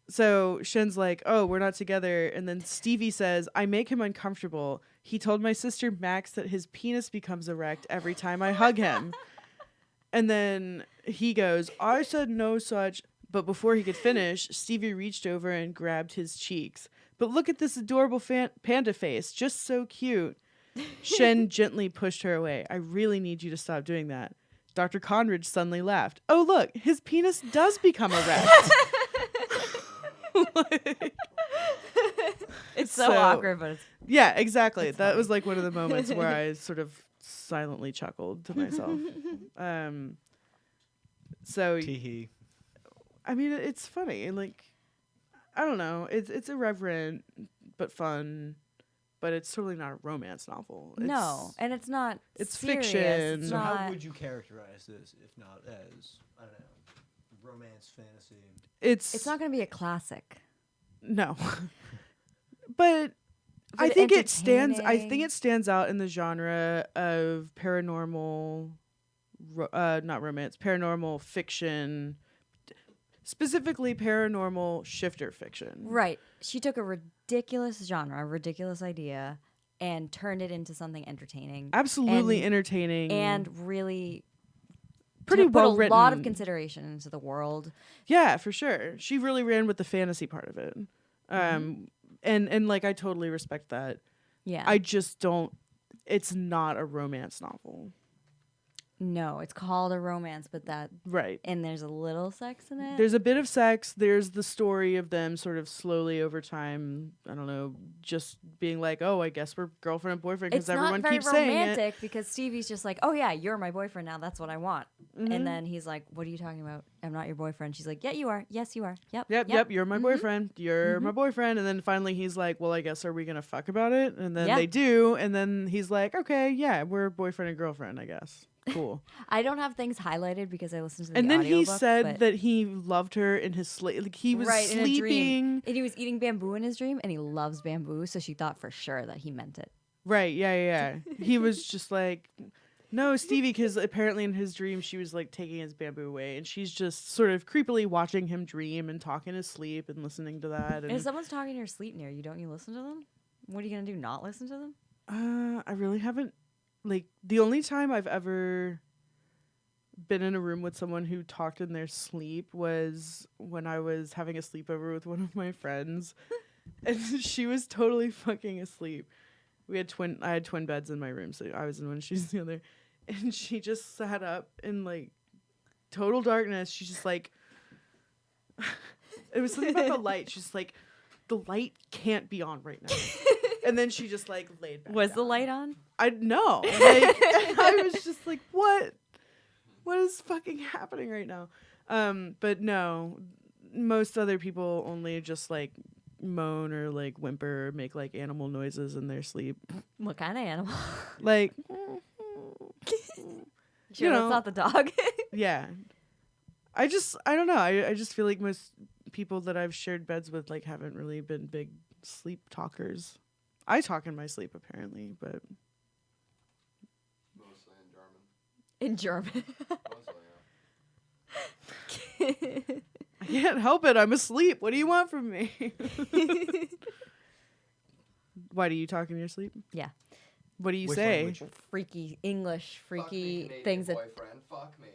So Shen's like, "Oh, we're not together." And then Stevie says, "I make him uncomfortable. He told my sister Max that his penis becomes erect every time I hug him." And then he goes, "I said no such." But before he could finish, Stevie reached over and grabbed his cheeks. "But look at this adorable panda face. Just so cute." Shen gently pushed her away. "I really need you to stop doing that." Dr. Conridge suddenly laughed. "Oh, look, his penis does become erect." It's so awkward, but it's Yeah, exactly. That was like one of the moments where I sort of silently chuckled to myself. So Teehee. I mean, it's funny. Like, I don't know. It's irreverent but fun, but it's totally not a romance novel. no, and it's not. it's serious. fiction. It's So How not. would you characterize this if not as, I don't know, romance, fantasy? It's It's not going to be a classic. no. But I But think it stands. I think entertaining. it stands out in the genre of paranormal, not romance, paranormal fiction, specifically paranormal shifter fiction. Right. She took a ridiculous genre, a ridiculous idea, and turned it into something entertaining. Absolutely and, entertaining and really pretty put well a written. lot of consideration into the world. Yeah, for sure. She really ran with the fantasy part of it. And like I totally respect that. Yeah. I just don't. It's not a romance novel. No, it's called a romance, but Right. and there's a little sex in it. There's a bit of sex. There's the story of them sort of slowly over time, I don't know, just being like, "Oh, I guess we're girlfriend and boyfriend," because It's not everyone very keeps saying it. romantic because Stevie's just like, "Oh yeah, you're my boyfriend now. That's what I want." Mm-hmm. And then he's like, "What are you talking about? I'm not your boyfriend." She's like, "Yeah, you are. Yes, you are. Yep. Yep, you're my boyfriend. You're my boyfriend." And then finally he's like, "Well, I guess are we going to fuck about it?" And then Yeah. they do. And then he's like, "Okay, yeah, we're boyfriend and girlfriend, I guess." Cool. I don't have things highlighted because I listened to the And then he audiobook, said but- that he loved her in his sleep. Like he was right, in a dream. sleeping. And he was eating bamboo in his dream, and he loves bamboo, so she thought for sure that he meant it. Right, yeah. He was just like, No, Stevie, because apparently in his dream she was like taking his bamboo away, and she's just sort of creepily watching him dream and talk in his sleep and listening to that. And If someone's talking in your sleep near you, don't you listen to them? What are you gonna do? Not listen to them? I really haven't. Like the only time I've ever been in a room with someone who talked in their sleep was when I was having a sleepover with one of my friends, and she was totally fucking asleep. I had twin beds in my room, so I was in one, she's in the other, and she just sat up in like total darkness. She's just like, it was something about the light. She's like, the light can't be on right now. And then she just like laid back. Was down. the light on? I know. Like, I was just like, what is fucking happening right now? But no, most other people only just like moan or like whimper or make like animal noises in their sleep. What kind of animal? Like, Sure, know. that's not the dog. yeah. I don't know. I just feel like most people that I've shared beds with like haven't really been big sleep talkers. I talk in my sleep apparently, but Mostly in German. In German. Mostly, yeah. I can't help it. I'm asleep. What do you want from me? Why do you talk in your sleep? Yeah. What do you Which say? language? Freaky English, freaky Fuck me, things that boyfriend. Fuck me.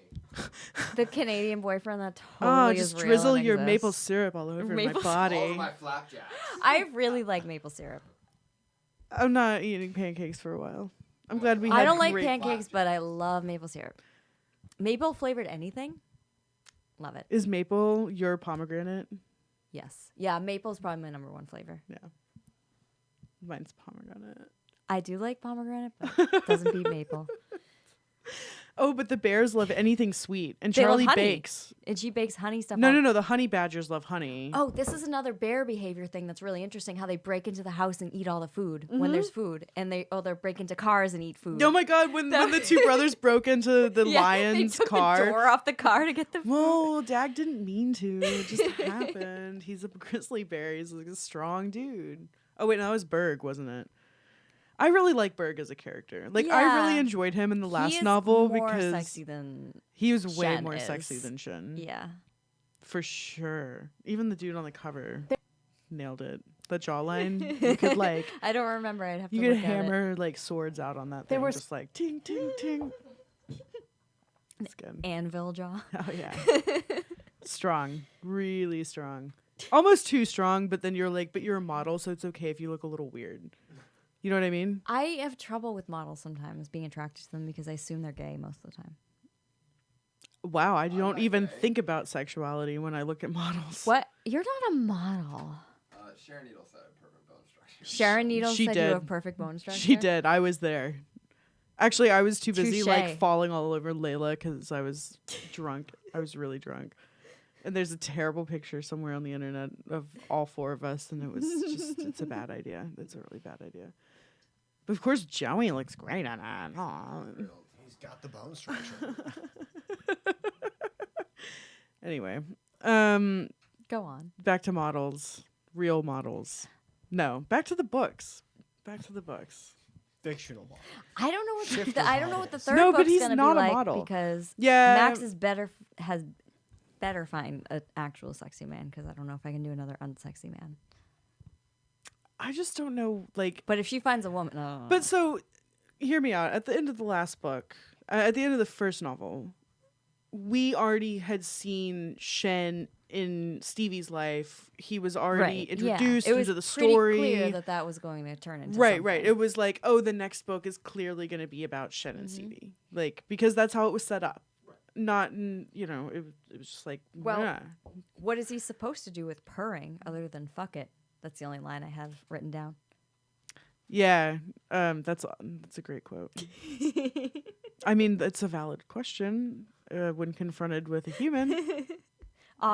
the Canadian boyfriend that Oh, totally just is real drizzle and your exists. maple syrup all over Maple my All body. of my flapjacks. I really like maple syrup. I'm not eating pancakes for a while. I'm glad we had I don't like great- pancakes, but I love maple syrup. Maple flavored anything? Love it. Is maple your pomegranate? Yes. Yeah, maple's probably my number one flavor. Yeah. Mine's pomegranate. I do like pomegranate, but it doesn't beat maple. Oh, but the bears love anything sweet. And They love Charlie honey. bakes. And she bakes honey stuff. No. The honey badgers love honey. Oh, this is another bear behavior thing that's really interesting. How they break into the house and eat all the food when there's food, and they'll break into cars and eat food. Oh my God, when the two brothers broke into the Yeah, lion's they took car. the door off the car to get the food. Well, Dag didn't mean to. It just happened. He's a grizzly bear. He's like a strong dude. Oh wait, no, that was Berg, wasn't it? I really like Berg as a character. Like I Yeah. really enjoyed him in the He last is novel more because sexy than he was way Shen more is. sexy than Shen. yeah. For sure. Even the dude on the cover nailed it. The jawline, you could like I don't remember. I'd have to you could look at it. hammer like swords out on that There thing, were just like ting ting ting. It's good. Anvil jaw. Oh yeah. Strong. Really strong. Almost too strong, but then you're like, but you're a model, so it's okay if you look a little weird. You know what I mean? I have trouble with models sometimes being attracted to them because I assume they're gay most of the time. Wow, I don't not even gay. think about sexuality when I look at models. What? You're not a model. Sharon Needles said perfect bone structure. Sharon Needles She said you did. have perfect bone structure. She did. I was there. Actually, I was too busy like Touche. falling all over Layla because I was drunk. I was really drunk. And there's a terrible picture somewhere on the internet of all four of us, and it was just, it's a bad idea. It's a really bad idea. But of course, Joey looks great on it. Aw. He's got the bone structure. Anyway, Go on. back to models. Real models. No, back to the books. Back to the books. Fictional model. I don't know what Shifter I don't know what the models. third No, but book's he's gonna not be a like model. because Yeah. Max is has better find an actual sexy man because I don't know if I can do another unsexy man. I just don't know, like, But if she finds a woman, but so, hear me out. At the end of the last book, at the end of the first novel, we already had seen Shen in Stevie's life. He was already introduced It was into the pretty story. clear that that was going to turn into Right. something. It was like, oh, the next book is clearly going to be about Shen and Stevie, like because that's how it was set up. Not, it was just like, Well, yeah. What is he supposed to do with purring other than fuck it? That's the only line I have written down. Yeah, that's a great quote. I mean, it's a valid question when confronted with a human.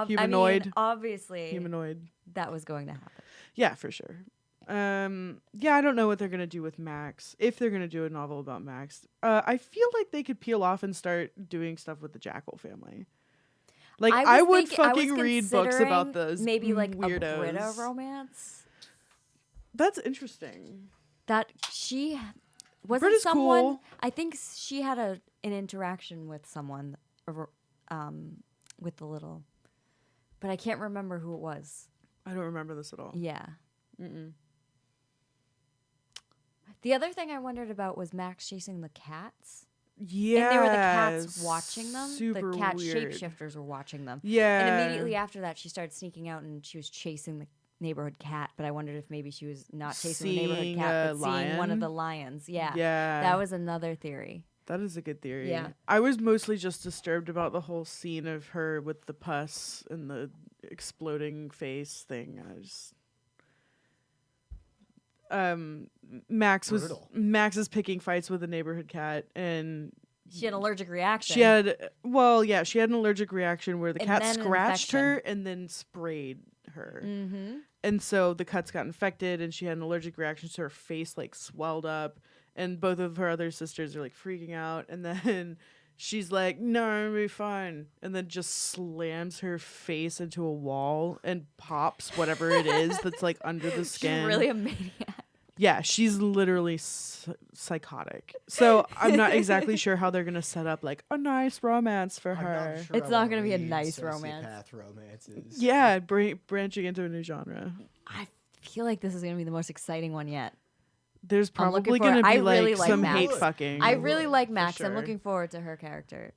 Humanoid. I mean, obviously, Humanoid. that was going to happen. Yeah, for sure. Yeah, I don't know what they're gonna do with Max. If they're gonna do a novel about Max, I feel like they could peel off and start doing stuff with the Jackal family. Like I would fucking read books about those maybe like weirdos. a Brita romance. That's interesting. That she Wasn't Britta's someone? cool. I think she had an interaction with someone, with the little, but I can't remember who it was. I don't remember this at all. Yeah. The other thing I wondered about was Max chasing the cats. Yeah. And there were the cats watching them. Super the cat weird. shapeshifters were watching them. Yeah. And immediately after that, she started sneaking out and she was chasing the neighborhood cat. But I wondered if maybe she was not chasing the neighborhood Seeing cat, a but seeing one of lion? the lions. Yeah. Yeah. That was another theory. That is a good theory. Yeah. I was mostly just disturbed about the whole scene of her with the pus and the exploding face thing. Max is picking fights with a neighborhood cat, and She had an allergic reaction. she had an allergic reaction where the And cat then an scratched her infection. and then sprayed her. Mm-hmm. And so the cuts got infected, and she had an allergic reaction, so her face like swelled up, and both of her other sisters are like freaking out, and then she's like, "No, it'll be fine," and then just slams her face into a wall and pops whatever it is that's like under the skin. She's really a maniac. Yeah, she's literally psychotic. So I'm not exactly sure how they're gonna set up like a nice romance for her. It's not gonna be a nice romance. Sociopath romances. Yeah, branching into a new genre. I feel like this is going to be the most exciting one yet. There's I'm looking probably for it. gonna be I like really like some Max. hate fucking. I really like Max. sure. I'm looking forward to her character.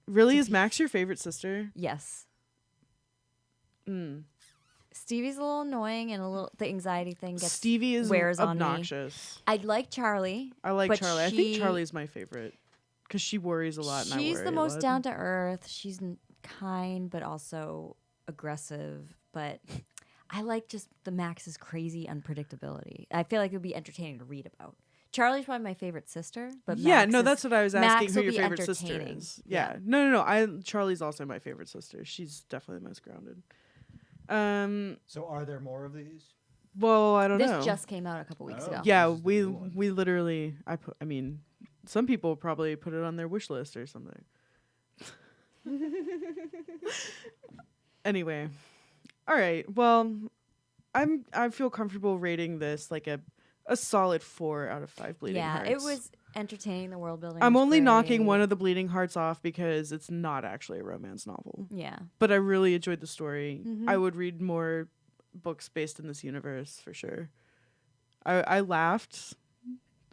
Really, is Max your favorite sister? Yes. Mm. Stevie's a little annoying and a little the anxiety thing gets Stevie is wears on me. obnoxious. I like Charlie. I like but Charlie. I think she- Charlie's my favorite because she worries a lot. And I She's worry the a most lot. down to earth. She's kind but also aggressive. But I like just the Max's crazy unpredictability. I feel like it would be entertaining to read about. Charlie's probably my favorite sister, but Yeah, Max no, is- that's what I was Max asking. Who will your be favorite sister entertaining. is? Yeah, no. Charlie's also my favorite sister. She's definitely the most grounded. So are there more of these? Well, I don't This know. just came out a couple weeks Oh. ago. Yeah, This is the we new one. we literally I mean, some people probably put it on their wish list or something. Anyway, all right. Well, I feel comfortable rating this like a solid 4 out of 5 bleeding Yeah, hearts. it was entertaining. The world building. I'm was only knocking great. one of the bleeding hearts off because it's not actually a romance novel. Yeah. But I really enjoyed the story. Mhm. I would read more books based in this universe for sure. I laughed.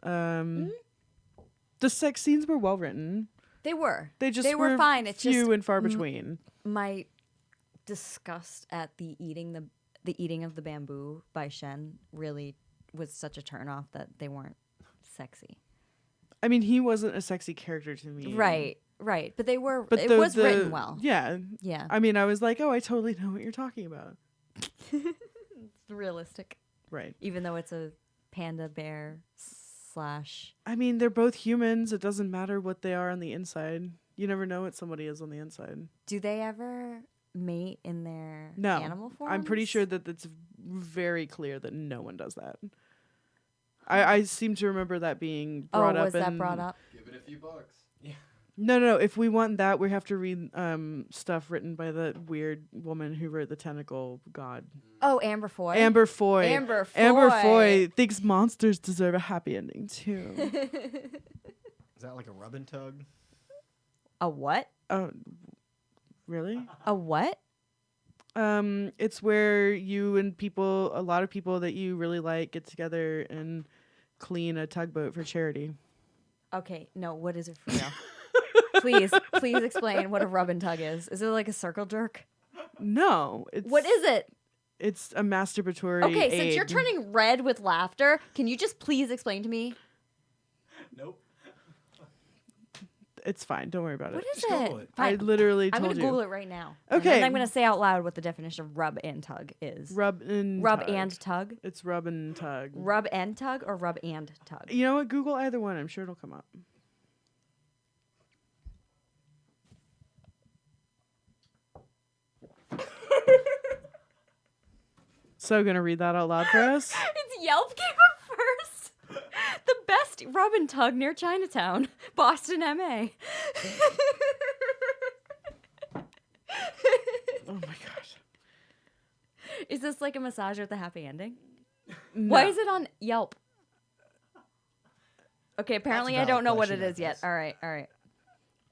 The sex scenes were well written. They were. They just They were fine. It's few just and far between. my disgust at the eating of the bamboo by Shen really was such a turnoff that they weren't sexy. I mean, he wasn't a sexy character to me. Right. But they were. But It was written well. Yeah. Yeah. I mean, I was like, oh, I totally know what you're talking about. It's realistic, Right. even though it's a panda bear / I mean, they're both humans. It doesn't matter what they are on the inside. You never know what somebody is on the inside. Do they ever mate in their No. animal forms? I'm pretty sure that it's very clear that no one does that. I seem to remember that being brought up. was that in- brought up? Give it a few bucks. No. If we want that, we have to read stuff written by the weird woman who wrote the tentacle god. Oh, Amber Foy. Amber Foy. Amber Amber Foy. Foy thinks monsters deserve a happy ending too. Is that like a rub and tug? A what? Oh, really? A what? It's where you and a lot of people that you really like, get together and clean a tugboat for charity. Okay, no. What is it for real? Please explain what a rub and tug is. Is it like a circle jerk? No, it's What is it? It's a masturbatory. Okay, since you're aid. turning red with laughter, can you just please explain to me? Nope. It's fine. Don't worry about What it. is Just it? Google it. I Fine. literally I'm told gonna you. Google it right now. Okay. And I'm gonna say out loud what the definition of rub and tug is. Rub and Rub tug. and tug. It's rub and tug. Rub and tug or rub and tug. You know what? Google either one. I'm sure it'll come up. So gonna read that out loud for us. It's Yelp came up first. The best rub and tug near Chinatown, Boston, MA. Oh my gosh. Is this like a massage with a happy ending? No. Why is it on Yelp? Okay, apparently I valid don't know what it question, I is yet. guess. All right.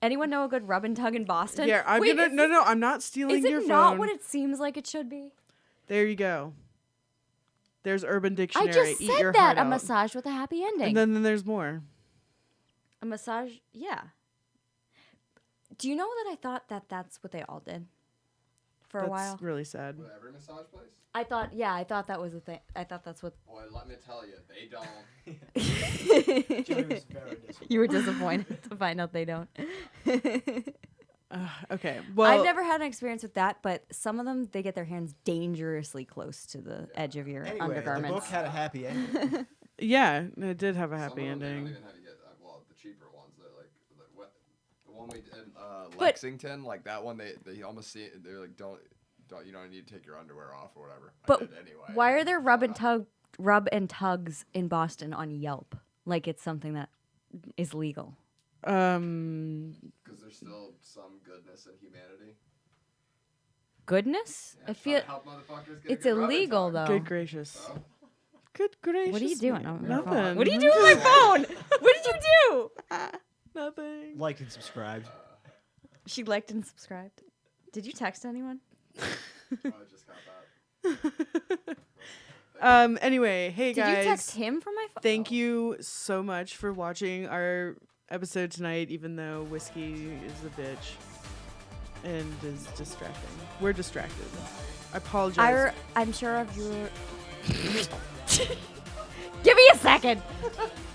Anyone know a good rub and tug in Boston? Yeah, I'm Wait, gonna. is No, this- no, I'm not stealing Is your it not phone. what it seems like it should be? There you go. There's Urban I Dictionary. just Eat said your that. heart A out. massage with a happy ending. And then there's more. A massage, yeah. Do you know that I thought that that's what they all did for a That's while? really sad. Every massage place? I thought that was a thing. I thought that's what. Boy, let me tell you, they don't. Joey was very disappointed. You were disappointed to find out they don't. Okay. Well, I've never had an experience with that, but some of them they get their hands dangerously close to the edge of your Anyway, the undergarments. book had a happy ending. yeah, it did have a happy Some of them, they don't ending. even have to get, well, the cheaper ones. The one we did in But- Lexington, like that one, they almost see it. They're like, don't, you don't need to take your underwear off or whatever. I But did anyway. why are there rub and tugs in Boston on Yelp? Like it's something that is legal. Because there's still some goodness in humanity. Goodness? Yeah, I try feel to help motherfuckers get a it's good rub and illegal tug. though. Good gracious. So, Good gracious. What are you doing? me. on your phone? Nothing. What are you doing on my phone? What did you do? Nothing. Liked and subscribed. She liked and subscribed. Did you text anyone? I just got that. Anyway, hey Did guys. you text him from my phone? Thank you so much for watching our episode tonight, even though whiskey is a bitch and is distracting. We're distracted. I apologize. I'm sure of your. Give me a second.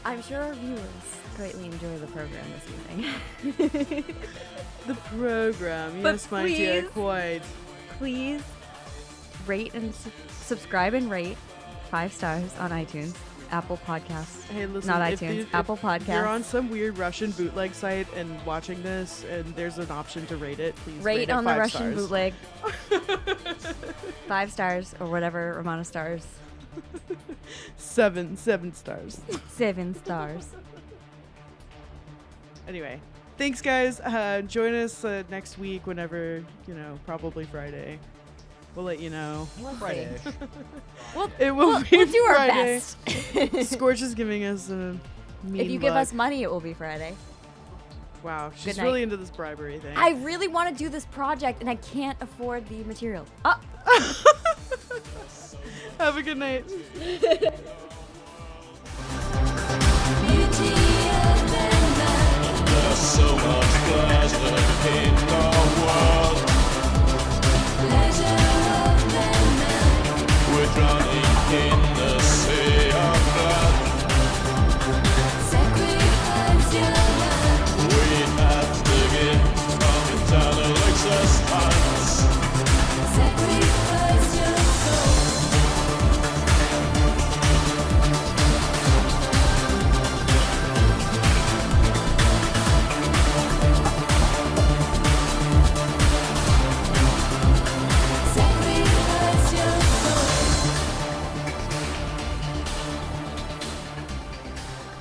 I'm sure our viewers greatly enjoy the program this evening. The program, But yes, my dear, please- quite. Please rate and subscribe and rate 5 stars on iTunes, Apple Podcasts. Hey, listen, Not if iTunes, you- Apple if You're Podcasts. on some weird Russian bootleg site and watching this, and there's an option to rate it. Please rate Rate it on the 5 Russian stars. bootleg. 5 stars or whatever amount of stars. 7 stars. 7 stars. Anyway, thanks, guys. Join us next week, whenever, probably Friday. We'll let you know. Friday. It will be We'll do our Friday. best. Scorch is giving us a mean If you give look. us money, it will be Friday. Wow, she's Good night. really into this bribery thing. I really want to do this project and I can't afford the materials. Have a good night.